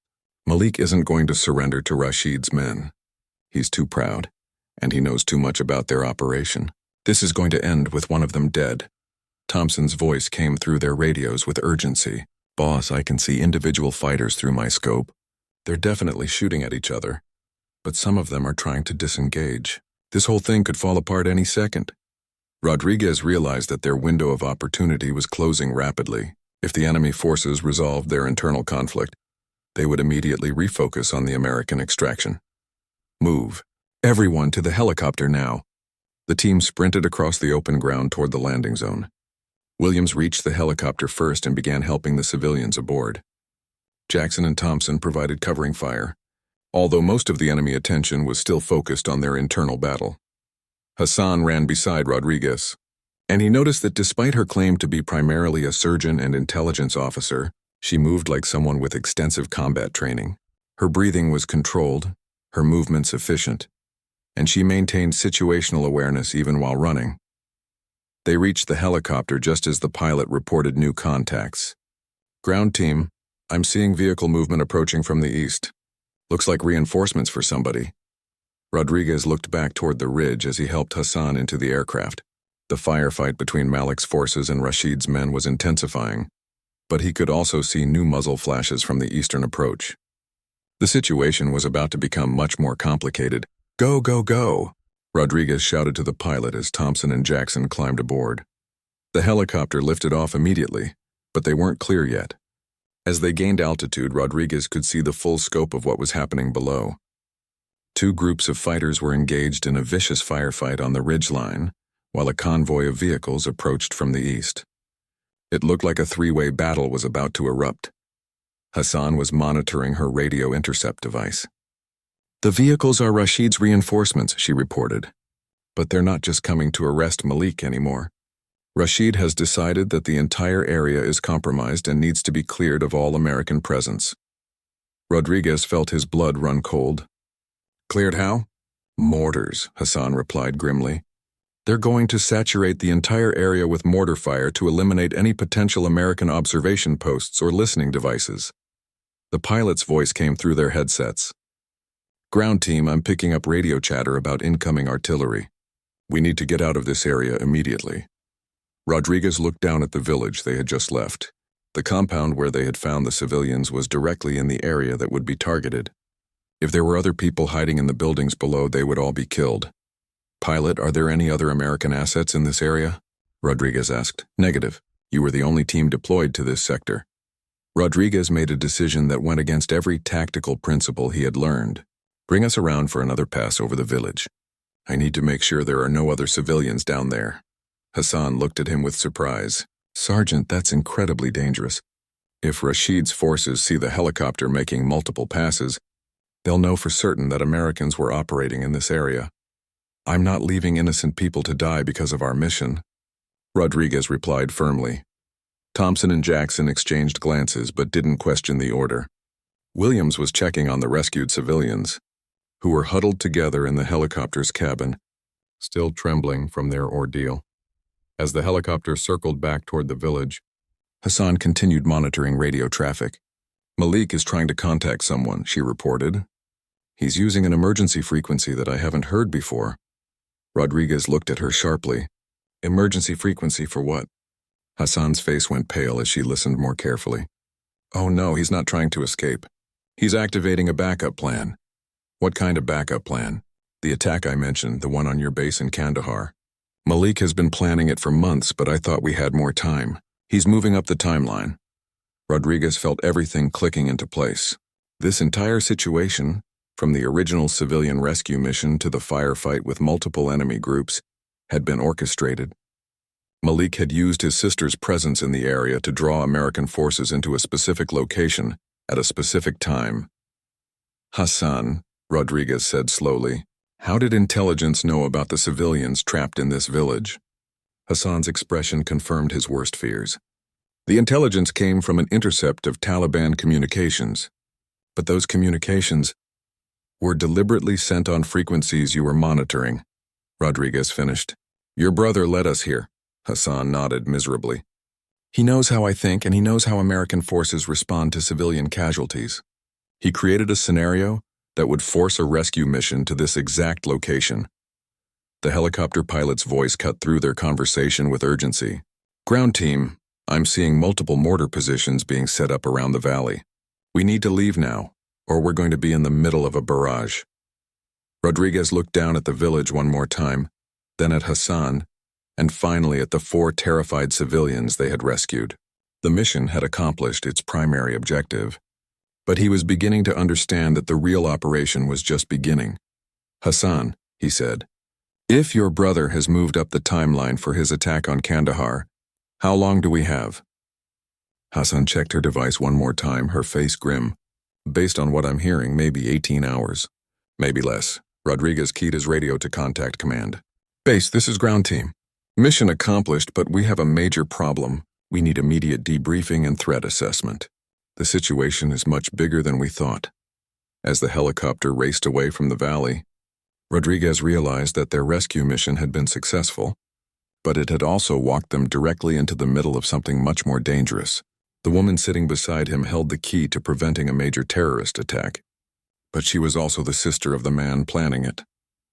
Malik isn't going to surrender to Rashid's men. He's too proud, and he knows too much about their operation. This is going to end with one of them dead. Thompson's voice came through their radios with urgency. Boss, I can see individual fighters through my scope. They're definitely shooting at each other, but some of them are trying to disengage. This whole thing could fall apart any second. Rodriguez realized that their window of opportunity was closing rapidly. If the enemy forces resolved their internal conflict, they would immediately refocus on the American extraction. Move. Everyone to the helicopter now. The team sprinted across the open ground toward the landing zone. Williams reached the helicopter first and began helping the civilians aboard. Jackson and Thompson provided covering fire, although most of the enemy attention was still focused on their internal battle. Hassan ran beside Rodriguez, and he noticed that despite her claim to be primarily a surgeon and intelligence officer, she moved like someone with extensive combat training. Her breathing was controlled, her movements efficient, and she maintained situational awareness even while running. They reached the helicopter just as the pilot reported new contacts. Ground team, I'm seeing vehicle movement approaching from the east. Looks like reinforcements for somebody. Rodriguez looked back toward the ridge as he helped Hassan into the aircraft. The firefight between Malik's forces and Rashid's men was intensifying, but he could also see new muzzle flashes from the eastern approach. The situation was about to become much more complicated. Go, go, go! Rodriguez shouted to the pilot as Thompson and Jackson climbed aboard. The helicopter lifted off immediately, but they weren't clear yet. As they gained altitude, Rodriguez could see the full scope of what was happening below. Two groups of fighters were engaged in a vicious firefight on the ridgeline, while a convoy of vehicles approached from the east. It looked like a three-way battle was about to erupt. Hassan was monitoring her radio intercept device. The vehicles are Rashid's reinforcements, she reported. But they're not just coming to arrest Malik anymore. Rashid has decided that the entire area is compromised and needs to be cleared of all American presence. Rodriguez felt his blood run cold. Cleared how? Mortars, Hassan replied grimly. They're going to saturate the entire area with mortar fire to eliminate any potential American observation posts or listening devices. The pilot's voice came through their headsets. Ground team, I'm picking up radio chatter about incoming artillery. We need to get out of this area immediately. Rodriguez looked down at the village they had just left. The compound where they had found the civilians was directly in the area that would be targeted. If there were other people hiding in the buildings below, they would all be killed. Pilot, are there any other American assets in this area? Rodriguez asked. Negative. You were the only team deployed to this sector. Rodriguez made a decision that went against every tactical principle he had learned. Bring us around for another pass over the village. I need to make sure there are no other civilians down there. Hassan looked at him with surprise. Sergeant, that's incredibly dangerous. If Rashid's forces see the helicopter making multiple passes, they'll know for certain that Americans were operating in this area. I'm not leaving innocent people to die because of our mission, Rodriguez replied firmly. Thompson and Jackson exchanged glances but didn't question the order. Williams was checking on the rescued civilians, who were huddled together in the helicopter's cabin, still trembling from their ordeal. As the helicopter circled back toward the village, Hassan continued monitoring radio traffic. Malik is trying to contact someone, she reported. He's using an emergency frequency that I haven't heard before. Rodriguez looked at her sharply. Emergency frequency for what? Hassan's face went pale as she listened more carefully. Oh no, he's not trying to escape. He's activating a backup plan. What kind of backup plan? The attack I mentioned, the one on your base in Kandahar. Malik has been planning it for months, but I thought we had more time. He's moving up the timeline. Rodriguez felt everything clicking into place. This entire situation, from the original civilian rescue mission to the firefight with multiple enemy groups, had been orchestrated. Malik had used his sister's presence in the area to draw American forces into a specific location at a specific time. "Hassan," Rodriguez said slowly, "how did intelligence know about the civilians trapped in this village?" Hassan's expression confirmed his worst fears. "The intelligence came from an intercept of Taliban communications. But those communications were deliberately sent on frequencies you were monitoring," Rodriguez finished. "Your brother led us here." Hassan nodded miserably. "He knows how I think, and he knows how American forces respond to civilian casualties. He created a scenario that would force a rescue mission to this exact location." The helicopter pilot's voice cut through their conversation with urgency. "Ground team, I'm seeing multiple mortar positions being set up around the valley. We need to leave now, or we're going to be in the middle of a barrage." Rodriguez looked down at the village one more time, then at Hassan, and finally at the 4 terrified civilians they had rescued. The mission had accomplished its primary objective, but he was beginning to understand that the real operation was just beginning. "Hassan," he said, "if your brother has moved up the timeline for his attack on Kandahar, how long do we have?" Hassan checked her device one more time, her face grim. "Based on what I'm hearing, maybe 18 hours. Maybe less." Rodriguez keyed his radio to contact command. "Base, this is ground team. Mission accomplished, but we have a major problem. We need immediate debriefing and threat assessment. The situation is much bigger than we thought." As the helicopter raced away from the valley, Rodriguez realized that their rescue mission had been successful, but it had also walked them directly into the middle of something much more dangerous. The woman sitting beside him held the key to preventing a major terrorist attack, but she was also the sister of the man planning it.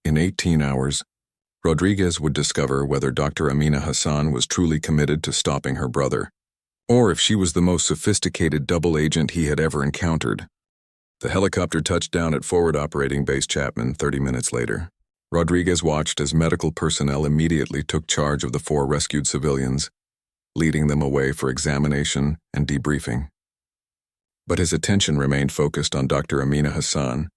In 18 hours, Rodriguez would discover whether Dr. Amina Hassan was truly committed to stopping her brother, or if she was the most sophisticated double agent he had ever encountered. The helicopter touched down at Forward Operating Base Chapman 30 minutes later. Rodriguez watched as medical personnel immediately took charge of the 4 rescued civilians, leading them away for examination and debriefing. But his attention remained focused on Dr. Amina Hassan,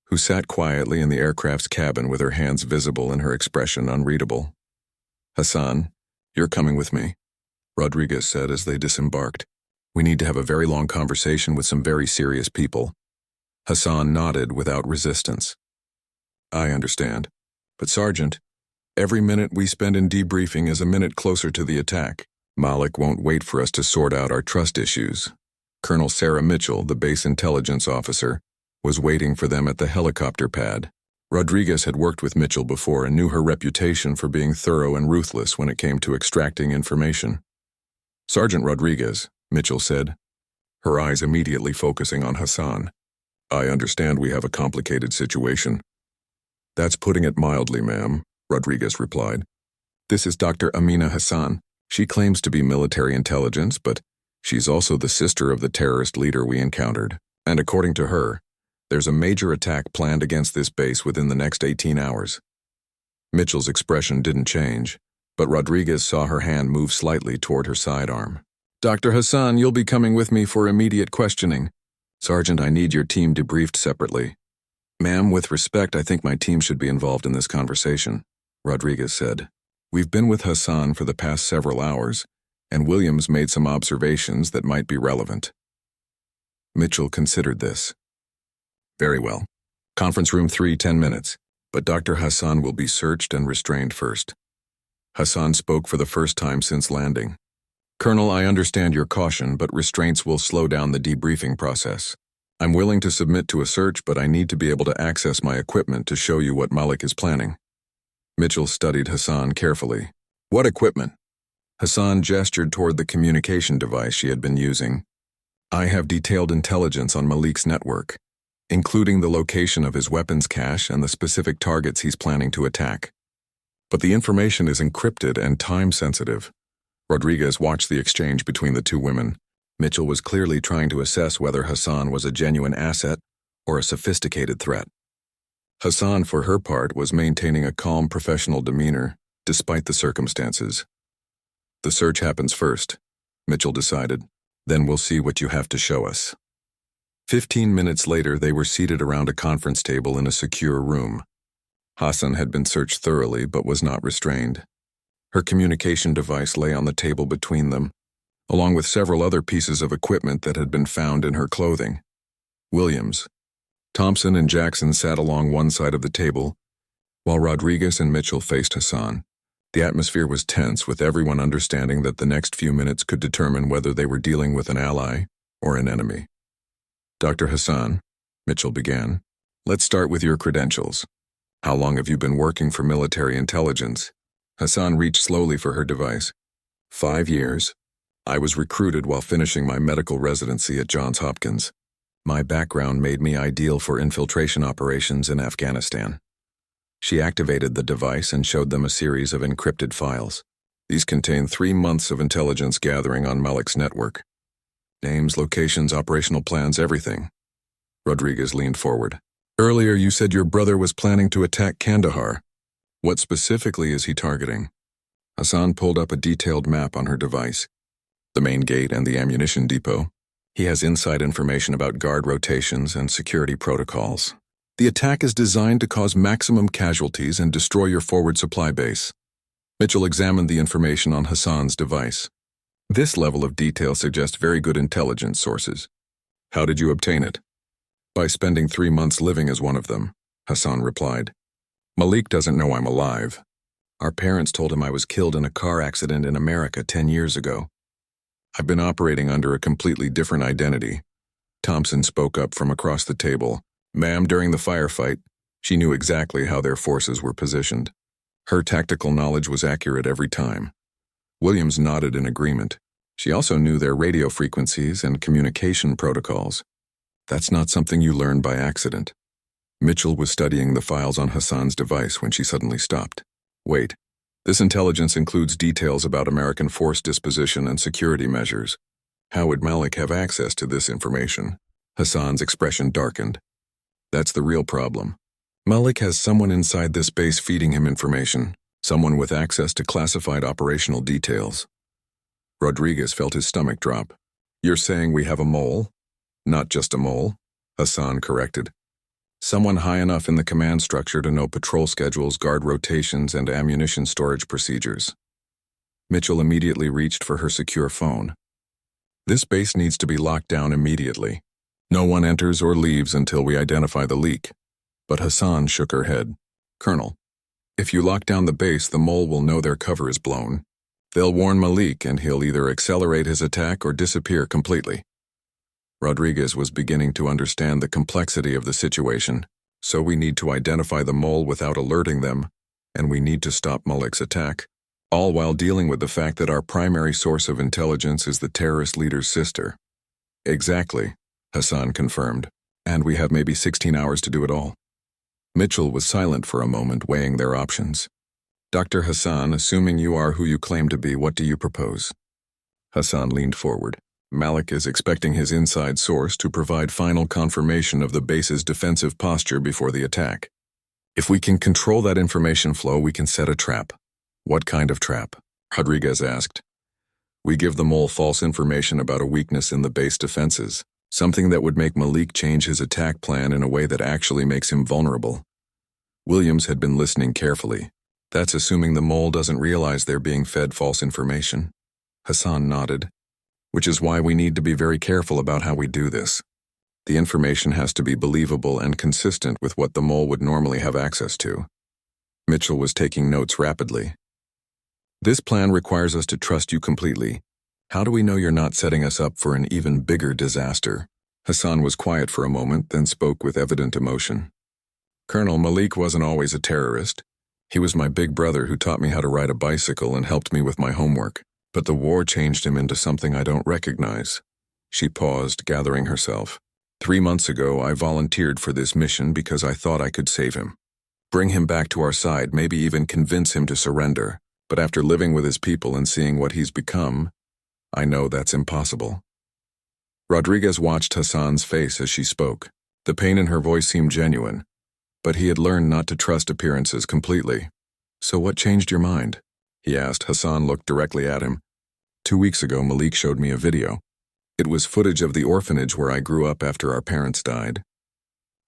who sat quietly in the aircraft's cabin with her hands visible and her expression unreadable. "Hassan, you're coming with me," Rodriguez said as they disembarked. "We need to have a very long conversation with some very serious people." Hassan nodded without resistance. "I understand. But Sergeant, every minute we spend in debriefing is a minute closer to the attack. Malik won't wait for us to sort out our trust issues." Colonel Sarah Mitchell, the base intelligence officer, was waiting for them at the helicopter pad. Rodriguez had worked with Mitchell before and knew her reputation for being thorough and ruthless when it came to extracting information. "Sergeant Rodriguez," Mitchell said, her eyes immediately focusing on Hassan. "I understand we have a complicated situation." "That's putting it mildly, ma'am," Rodriguez replied. "This is Dr. Amina Hassan. She claims to be military intelligence, but she's also the sister of the terrorist leader we encountered. And according to her, there's a major attack planned against this base within the next 18 hours. Mitchell's expression didn't change, but Rodriguez saw her hand move slightly toward her sidearm. "Dr. Hassan, you'll be coming with me for immediate questioning. Sergeant, I need your team debriefed separately." "Ma'am, with respect, I think my team should be involved in this conversation," Rodriguez said. "We've been with Hassan for the past several hours, and Williams made some observations that might be relevant." Mitchell considered this. "Very well. Conference room 3, 10 minutes, but Dr. Hassan will be searched and restrained first." Hassan spoke for the first time since landing. "Colonel, I understand your caution, but restraints will slow down the debriefing process. I'm willing to submit to a search, but I need to be able to access my equipment to show you what Malik is planning." Mitchell studied Hassan carefully. "What equipment?" Hassan gestured toward the communication device she had been using. "I have detailed intelligence on Malik's network, including the location of his weapons cache and the specific targets he's planning to attack. But the information is encrypted and time-sensitive." Rodriguez watched the exchange between the two women. Mitchell was clearly trying to assess whether Hassan was a genuine asset or a sophisticated threat. Hassan, for her part, was maintaining a calm professional demeanor, despite the circumstances. "The search happens first," Mitchell decided. Then we'll see what you have to show us." 15 minutes later, they were seated around a conference table in a secure room. Hassan had been searched thoroughly but was not restrained. Her communication device lay on the table between them, along with several other pieces of equipment that had been found in her clothing. Williams, Thompson, and Jackson sat along one side of the table, while Rodriguez and Mitchell faced Hassan. The atmosphere was tense, with everyone understanding that the next few minutes could determine whether they were dealing with an ally or an enemy. "Dr. Hassan," Mitchell began, "let's start with your credentials. How long have you been working for military intelligence?" Hassan reached slowly for her device. 5 years. I was recruited while finishing my medical residency at Johns Hopkins. My background made me ideal for infiltration operations in Afghanistan. She activated the device and showed them a series of encrypted files. These contained 3 months of intelligence gathering on Malik's network. Names, locations, operational plans, everything. Rodriguez leaned forward. "Earlier you said your brother was planning to attack Kandahar. What specifically is he targeting?" Hassan pulled up a detailed map on her device. "The main gate and the ammunition depot. He has inside information about guard rotations and security protocols. The attack is designed to cause maximum casualties and destroy your forward supply base." Mitchell examined the information on Hassan's device. "This level of detail suggests very good intelligence sources. How did you obtain it?" "By spending 3 months living as one of them," Hassan replied. "Malik doesn't know I'm alive. Our parents told him I was killed in a car accident in America 10 years ago. I've been operating under a completely different identity." Thompson spoke up from across the table. "Ma'am, during the firefight, she knew exactly how their forces were positioned. Her tactical knowledge was accurate every time." Williams nodded in agreement. "She also knew their radio frequencies and communication protocols. That's not something you learn by accident." Mitchell was studying the files on Hassan's device when she suddenly stopped. "Wait. This intelligence includes details about American force disposition and security measures. How would Malik have access to this information?" Hassan's expression darkened. "That's the real problem. Malik has someone inside this base feeding him information, someone with access to classified operational details." Rodriguez felt his stomach drop. "You're saying we have a mole?" "Not just a mole," Hassan corrected. "Someone high enough in the command structure to know patrol schedules, guard rotations, and ammunition storage procedures." Mitchell immediately reached for her secure phone. "This base needs to be locked down immediately. No one enters or leaves until we identify the leak." But Hassan shook her head. "Colonel, if you lock down the base, the mole will know their cover is blown. They'll warn Malik and he'll either accelerate his attack or disappear completely." Rodriguez was beginning to understand the complexity of the situation. "So we need to identify the mole without alerting them, and we need to stop Malik's attack, all while dealing with the fact that our primary source of intelligence is the terrorist leader's sister." "Exactly," Hassan confirmed. "And we have maybe 16 hours to do it all." Mitchell was silent for a moment, weighing their options. "Dr. Hassan, assuming you are who you claim to be, what do you propose?" Hassan leaned forward. "Malik is expecting his inside source to provide final confirmation of the base's defensive posture before the attack. If we can control that information flow, we can set a trap." "What kind of trap?" Rodriguez asked. "We give the mole false information about a weakness in the base defenses, something that would make Malik change his attack plan in a way that actually makes him vulnerable." Williams had been listening carefully. "That's assuming the mole doesn't realize they're being fed false information." Hassan nodded. "Which is why we need to be very careful about how we do this. The information has to be believable and consistent with what the mole would normally have access to." Mitchell was taking notes rapidly. "This plan requires us to trust you completely. How do we know you're not setting us up for an even bigger disaster?" Hassan was quiet for a moment, then spoke with evident emotion. "Colonel, Malik wasn't always a terrorist. He was my big brother who taught me how to ride a bicycle and helped me with my homework. But the war changed him into something I don't recognize." She paused, gathering herself. 3 months ago, I volunteered for this mission because I thought I could save him. Bring him back to our side, maybe even convince him to surrender. But after living with his people and seeing what he's become, I know that's impossible." Rodriguez watched Hassan's face as she spoke. The pain in her voice seemed genuine, but he had learned not to trust appearances completely. "So what changed your mind?" he asked. Hassan looked directly at him. 2 weeks ago, Malik showed me a video. It was footage of the orphanage where I grew up after our parents died.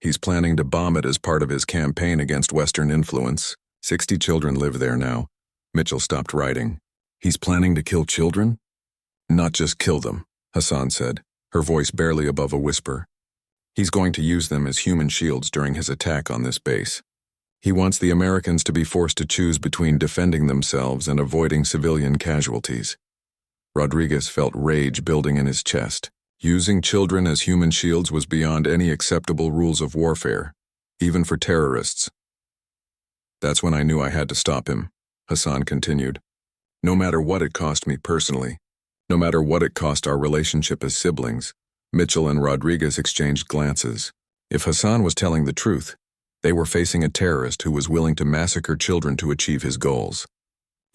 He's planning to bomb it as part of his campaign against Western influence. 60 children live there now. Mitchell stopped writing. He's planning to kill children? Not just kill them, Hassan said, her voice barely above a whisper. He's going to use them as human shields during his attack on this base. He wants the Americans to be forced to choose between defending themselves and avoiding civilian casualties. Rodriguez felt rage building in his chest. Using children as human shields was beyond any acceptable rules of warfare, even for terrorists. That's when I knew I had to stop him, Hassan continued. No matter what it cost me personally, no matter what it cost our relationship as siblings, Mitchell and Rodriguez exchanged glances. If Hassan was telling the truth, they were facing a terrorist who was willing to massacre children to achieve his goals.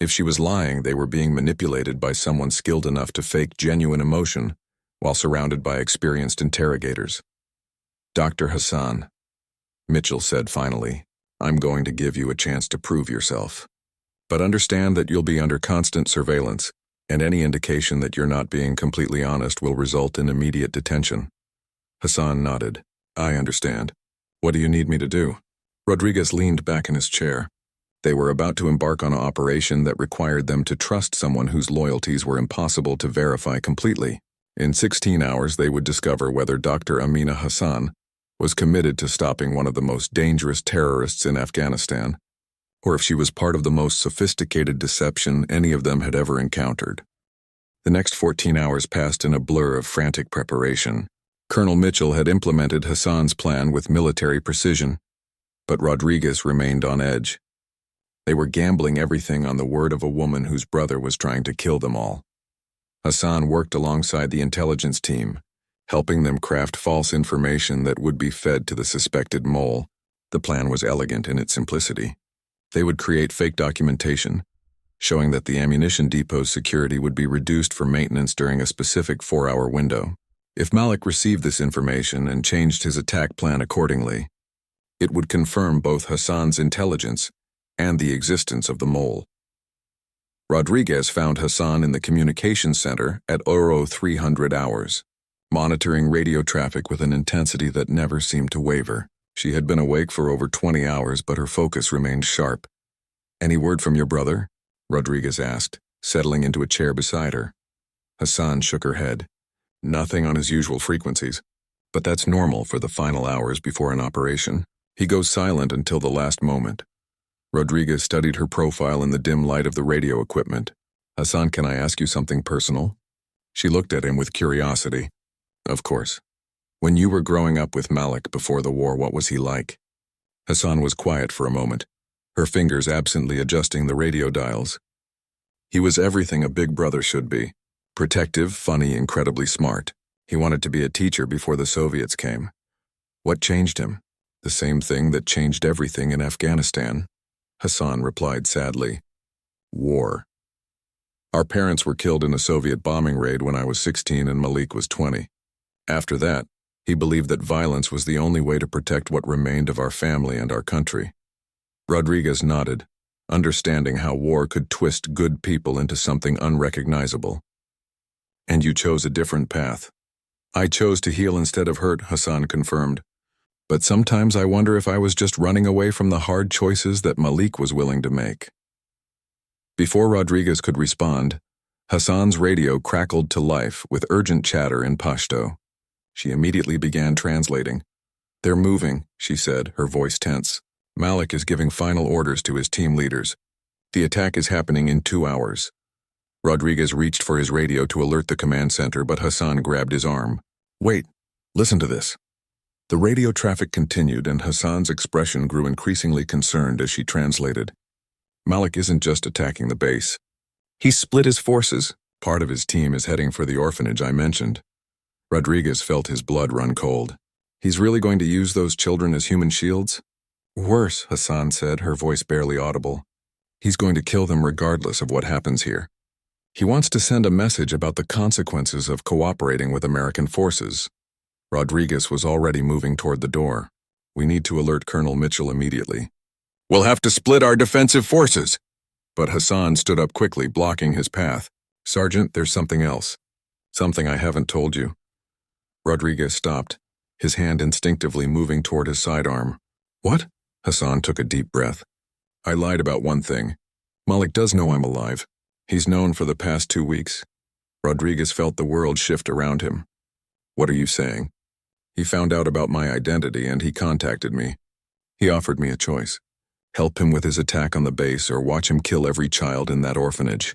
If she was lying, they were being manipulated by someone skilled enough to fake genuine emotion while surrounded by experienced interrogators. Dr. Hassan, Mitchell said finally, I'm going to give you a chance to prove yourself. But understand that you'll be under constant surveillance, and any indication that you're not being completely honest will result in immediate detention. Hassan nodded. I understand. What do you need me to do? Rodriguez leaned back in his chair. They were about to embark on an operation that required them to trust someone whose loyalties were impossible to verify completely. In 16 hours, they would discover whether Dr. Amina Hassan was committed to stopping one of the most dangerous terrorists in Afghanistan, or if she was part of the most sophisticated deception any of them had ever encountered. The next 14 hours passed in a blur of frantic preparation. Colonel Mitchell had implemented Hassan's plan with military precision, but Rodriguez remained on edge. They were gambling everything on the word of a woman whose brother was trying to kill them all. Hassan worked alongside the intelligence team, helping them craft false information that would be fed to the suspected mole. The plan was elegant in its simplicity. They would create fake documentation, showing that the ammunition depot's security would be reduced for maintenance during a specific 4-hour window. If Malik received this information and changed his attack plan accordingly, it would confirm both Hassan's intelligence and the existence of the mole. Rodriguez found Hassan in the communications center at 300 hours, monitoring radio traffic with an intensity that never seemed to waver. She had been awake for over 20 hours, but her focus remained sharp. Any word from your brother? Rodriguez asked, settling into a chair beside her. Hassan shook her head. Nothing on his usual frequencies, but that's normal for the final hours before an operation. He goes silent until the last moment. Rodriguez studied her profile in the dim light of the radio equipment. Hassan, can I ask you something personal? She looked at him with curiosity. Of course. When you were growing up with Malik before the war, what was he like? Hassan was quiet for a moment, her fingers absently adjusting the radio dials. He was everything a big brother should be. Protective, funny, incredibly smart. He wanted to be a teacher before the Soviets came. What changed him? The same thing that changed everything in Afghanistan. Hassan replied sadly. War. Our parents were killed in a Soviet bombing raid when I was 16 and Malik was 20. After that, he believed that violence was the only way to protect what remained of our family and our country. Rodriguez nodded, understanding how war could twist good people into something unrecognizable. And you chose a different path. I chose to heal instead of hurt, Hassan confirmed. But sometimes I wonder if I was just running away from the hard choices that Malik was willing to make. Before Rodriguez could respond, Hassan's radio crackled to life with urgent chatter in Pashto. She immediately began translating. They're moving, she said, her voice tense. Malik is giving final orders to his team leaders. The attack is happening in 2 hours. Rodriguez reached for his radio to alert the command center, but Hassan grabbed his arm. Wait, listen to this. The radio traffic continued, and Hassan's expression grew increasingly concerned as she translated. Malik isn't just attacking the base. He's split his forces. Part of his team is heading for the orphanage I mentioned. Rodriguez felt his blood run cold. He's really going to use those children as human shields? Worse, Hassan said, her voice barely audible. He's going to kill them regardless of what happens here. He wants to send a message about the consequences of cooperating with American forces. Rodriguez was already moving toward the door. We need to alert Colonel Mitchell immediately. We'll have to split our defensive forces. But Hassan stood up quickly, blocking his path. Sergeant, there's something else. Something I haven't told you. Rodriguez stopped, his hand instinctively moving toward his sidearm. What? Hassan took a deep breath. I lied about one thing. Malik does know I'm alive. He's known for the past 2 weeks. Rodriguez felt the world shift around him. What are you saying? He found out about my identity and he contacted me. He offered me a choice. Help him with his attack on the base or watch him kill every child in that orphanage.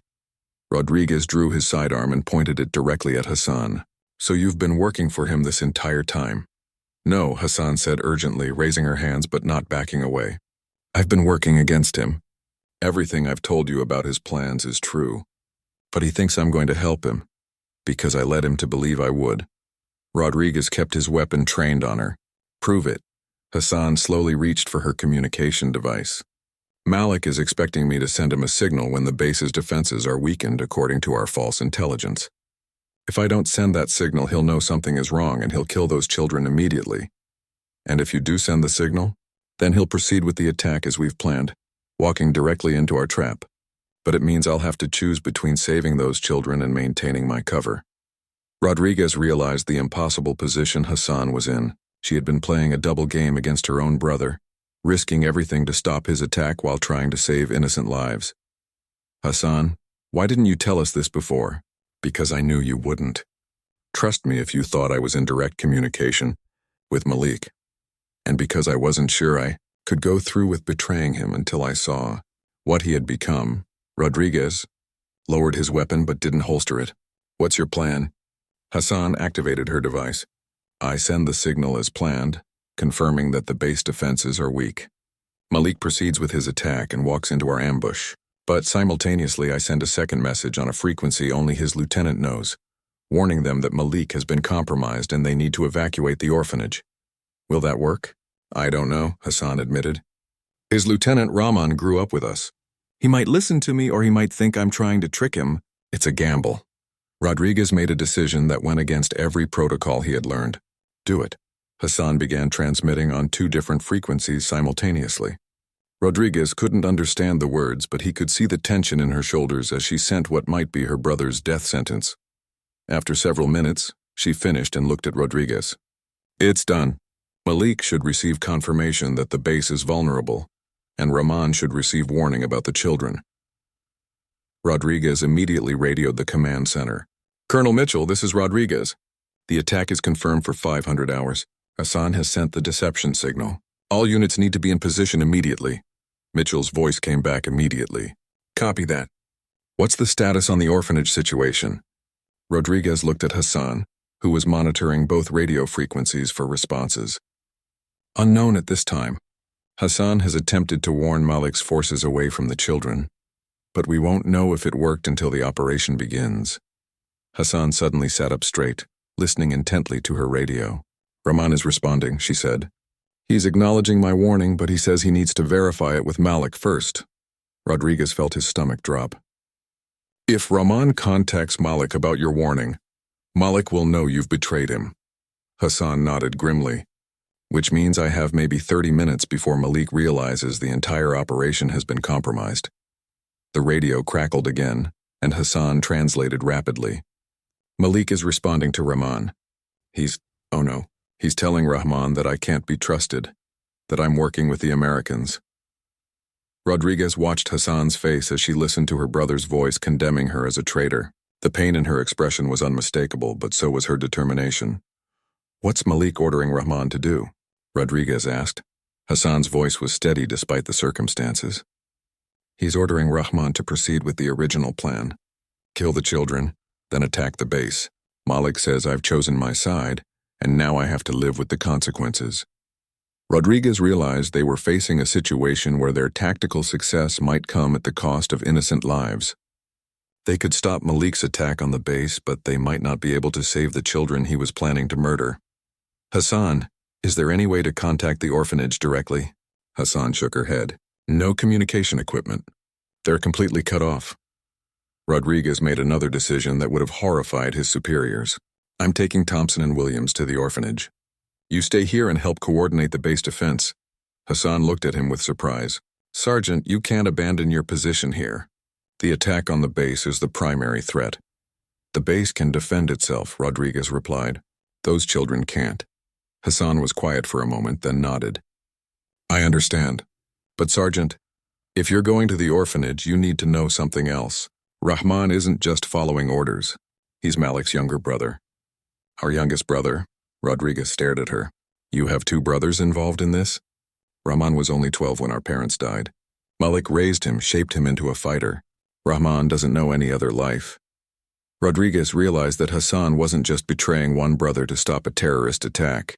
Rodriguez drew his sidearm and pointed it directly at Hassan. So you've been working for him this entire time? No, Hassan said urgently, raising her hands but not backing away. I've been working against him. Everything I've told you about his plans is true. But he thinks I'm going to help him, because I led him to believe I would. Rodriguez kept his weapon trained on her. Prove it. Hassan slowly reached for her communication device. Malik is expecting me to send him a signal when the base's defenses are weakened according to our false intelligence. If I don't send that signal, he'll know something is wrong and he'll kill those children immediately. And if you do send the signal, then he'll proceed with the attack as we've planned, walking directly into our trap. But it means I'll have to choose between saving those children and maintaining my cover. Rodriguez realized the impossible position Hassan was in. She had been playing a double game against her own brother, risking everything to stop his attack while trying to save innocent lives. Hassan, why didn't you tell us this before? Because I knew you wouldn't. Trust me if you thought I was in direct communication with Malik. And because I wasn't sure I could go through with betraying him until I saw what he had become. Rodriguez lowered his weapon but didn't holster it. What's your plan? Hassan activated her device. I send the signal as planned, confirming that the base defenses are weak. Malik proceeds with his attack and walks into our ambush, but simultaneously I send a second message on a frequency only his lieutenant knows, warning them that Malik has been compromised and they need to evacuate the orphanage. Will that work? I don't know, Hassan admitted. His lieutenant Rahman grew up with us. He might listen to me or he might think I'm trying to trick him. It's a gamble. Rodriguez made a decision that went against every protocol he had learned. Do it. Hassan began transmitting on 2 different frequencies simultaneously. Rodriguez couldn't understand the words, but he could see the tension in her shoulders as she sent what might be her brother's death sentence. After several minutes, she finished and looked at Rodriguez. It's done. Malik should receive confirmation that the base is vulnerable, and Rahman should receive warning about the children. Rodriguez immediately radioed the command center. Colonel Mitchell, this is Rodriguez. The attack is confirmed for 500 hours. Hassan has sent the deception signal. All units need to be in position immediately. Mitchell's voice came back immediately. Copy that. What's the status on the orphanage situation? Rodriguez looked at Hassan, who was monitoring both radio frequencies for responses. Unknown at this time. Hassan has attempted to warn Malik's forces away from the children, but we won't know if it worked until the operation begins. Hassan suddenly sat up straight, listening intently to her radio. Rahman is responding, she said. He's acknowledging my warning, but he says he needs to verify it with Malik first. Rodriguez felt his stomach drop. If Rahman contacts Malik about your warning, Malik will know you've betrayed him. Hassan nodded grimly. Which means I have maybe 30 minutes before Malik realizes the entire operation has been compromised. The radio crackled again, and Hassan translated rapidly. Malik is responding to Rahman. He's telling Rahman that I can't be trusted, that I'm working with the Americans. Rodriguez watched Hassan's face as she listened to her brother's voice condemning her as a traitor. The pain in her expression was unmistakable, but so was her determination. What's Malik ordering Rahman to do? Rodriguez asked. Hassan's voice was steady despite the circumstances. He's ordering Rahman to proceed with the original plan. Kill the children, then attack the base. Malik says I've chosen my side, and now I have to live with the consequences. Rodriguez realized they were facing a situation where their tactical success might come at the cost of innocent lives. They could stop Malik's attack on the base, but they might not be able to save the children he was planning to murder. Hassan, is there any way to contact the orphanage directly? Hassan shook her head. No communication equipment. They're completely cut off. Rodriguez made another decision that would have horrified his superiors. I'm taking Thompson and Williams to the orphanage. You stay here and help coordinate the base defense. Hassan looked at him with surprise. Sergeant, you can't abandon your position here. The attack on the base is the primary threat. The base can defend itself, Rodriguez replied. Those children can't. Hassan was quiet for a moment, then nodded. I understand. But Sergeant, if you're going to the orphanage, you need to know something else. Rahman isn't just following orders. He's Malik's younger brother. Our youngest brother? Rodriguez stared at her. You have two brothers involved in this? Rahman was only 12 when our parents died. Malik raised him, shaped him into a fighter. Rahman doesn't know any other life. Rodriguez realized that Hassan wasn't just betraying one brother to stop a terrorist attack.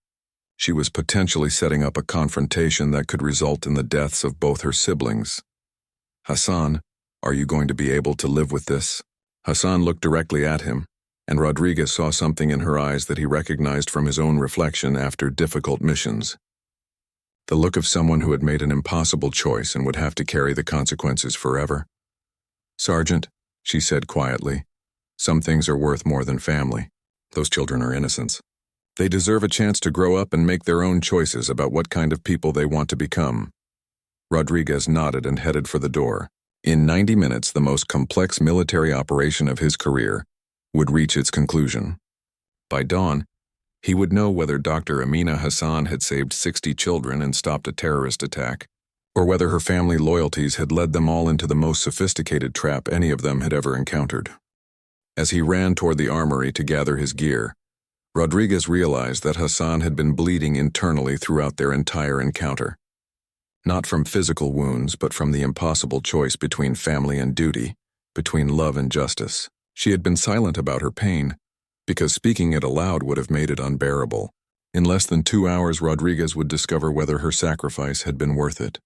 She was potentially setting up a confrontation that could result in the deaths of both her siblings. Hassan, are you going to be able to live with this? Hassan looked directly at him, and Rodriguez saw something in her eyes that he recognized from his own reflection after difficult missions. The look of someone who had made an impossible choice and would have to carry the consequences forever. Sergeant, she said quietly, some things are worth more than family. Those children are innocents. They deserve a chance to grow up and make their own choices about what kind of people they want to become. Rodriguez nodded and headed for the door. In 90 minutes, the most complex military operation of his career would reach its conclusion. By dawn, he would know whether Dr. Amina Hassan had saved 60 children and stopped a terrorist attack, or whether her family loyalties had led them all into the most sophisticated trap any of them had ever encountered. As he ran toward the armory to gather his gear, Rodriguez realized that Hassan had been bleeding internally throughout their entire encounter. Not from physical wounds, but from the impossible choice between family and duty, between love and justice. She had been silent about her pain, because speaking it aloud would have made it unbearable. In less than 2 hours, Rodriguez would discover whether her sacrifice had been worth it.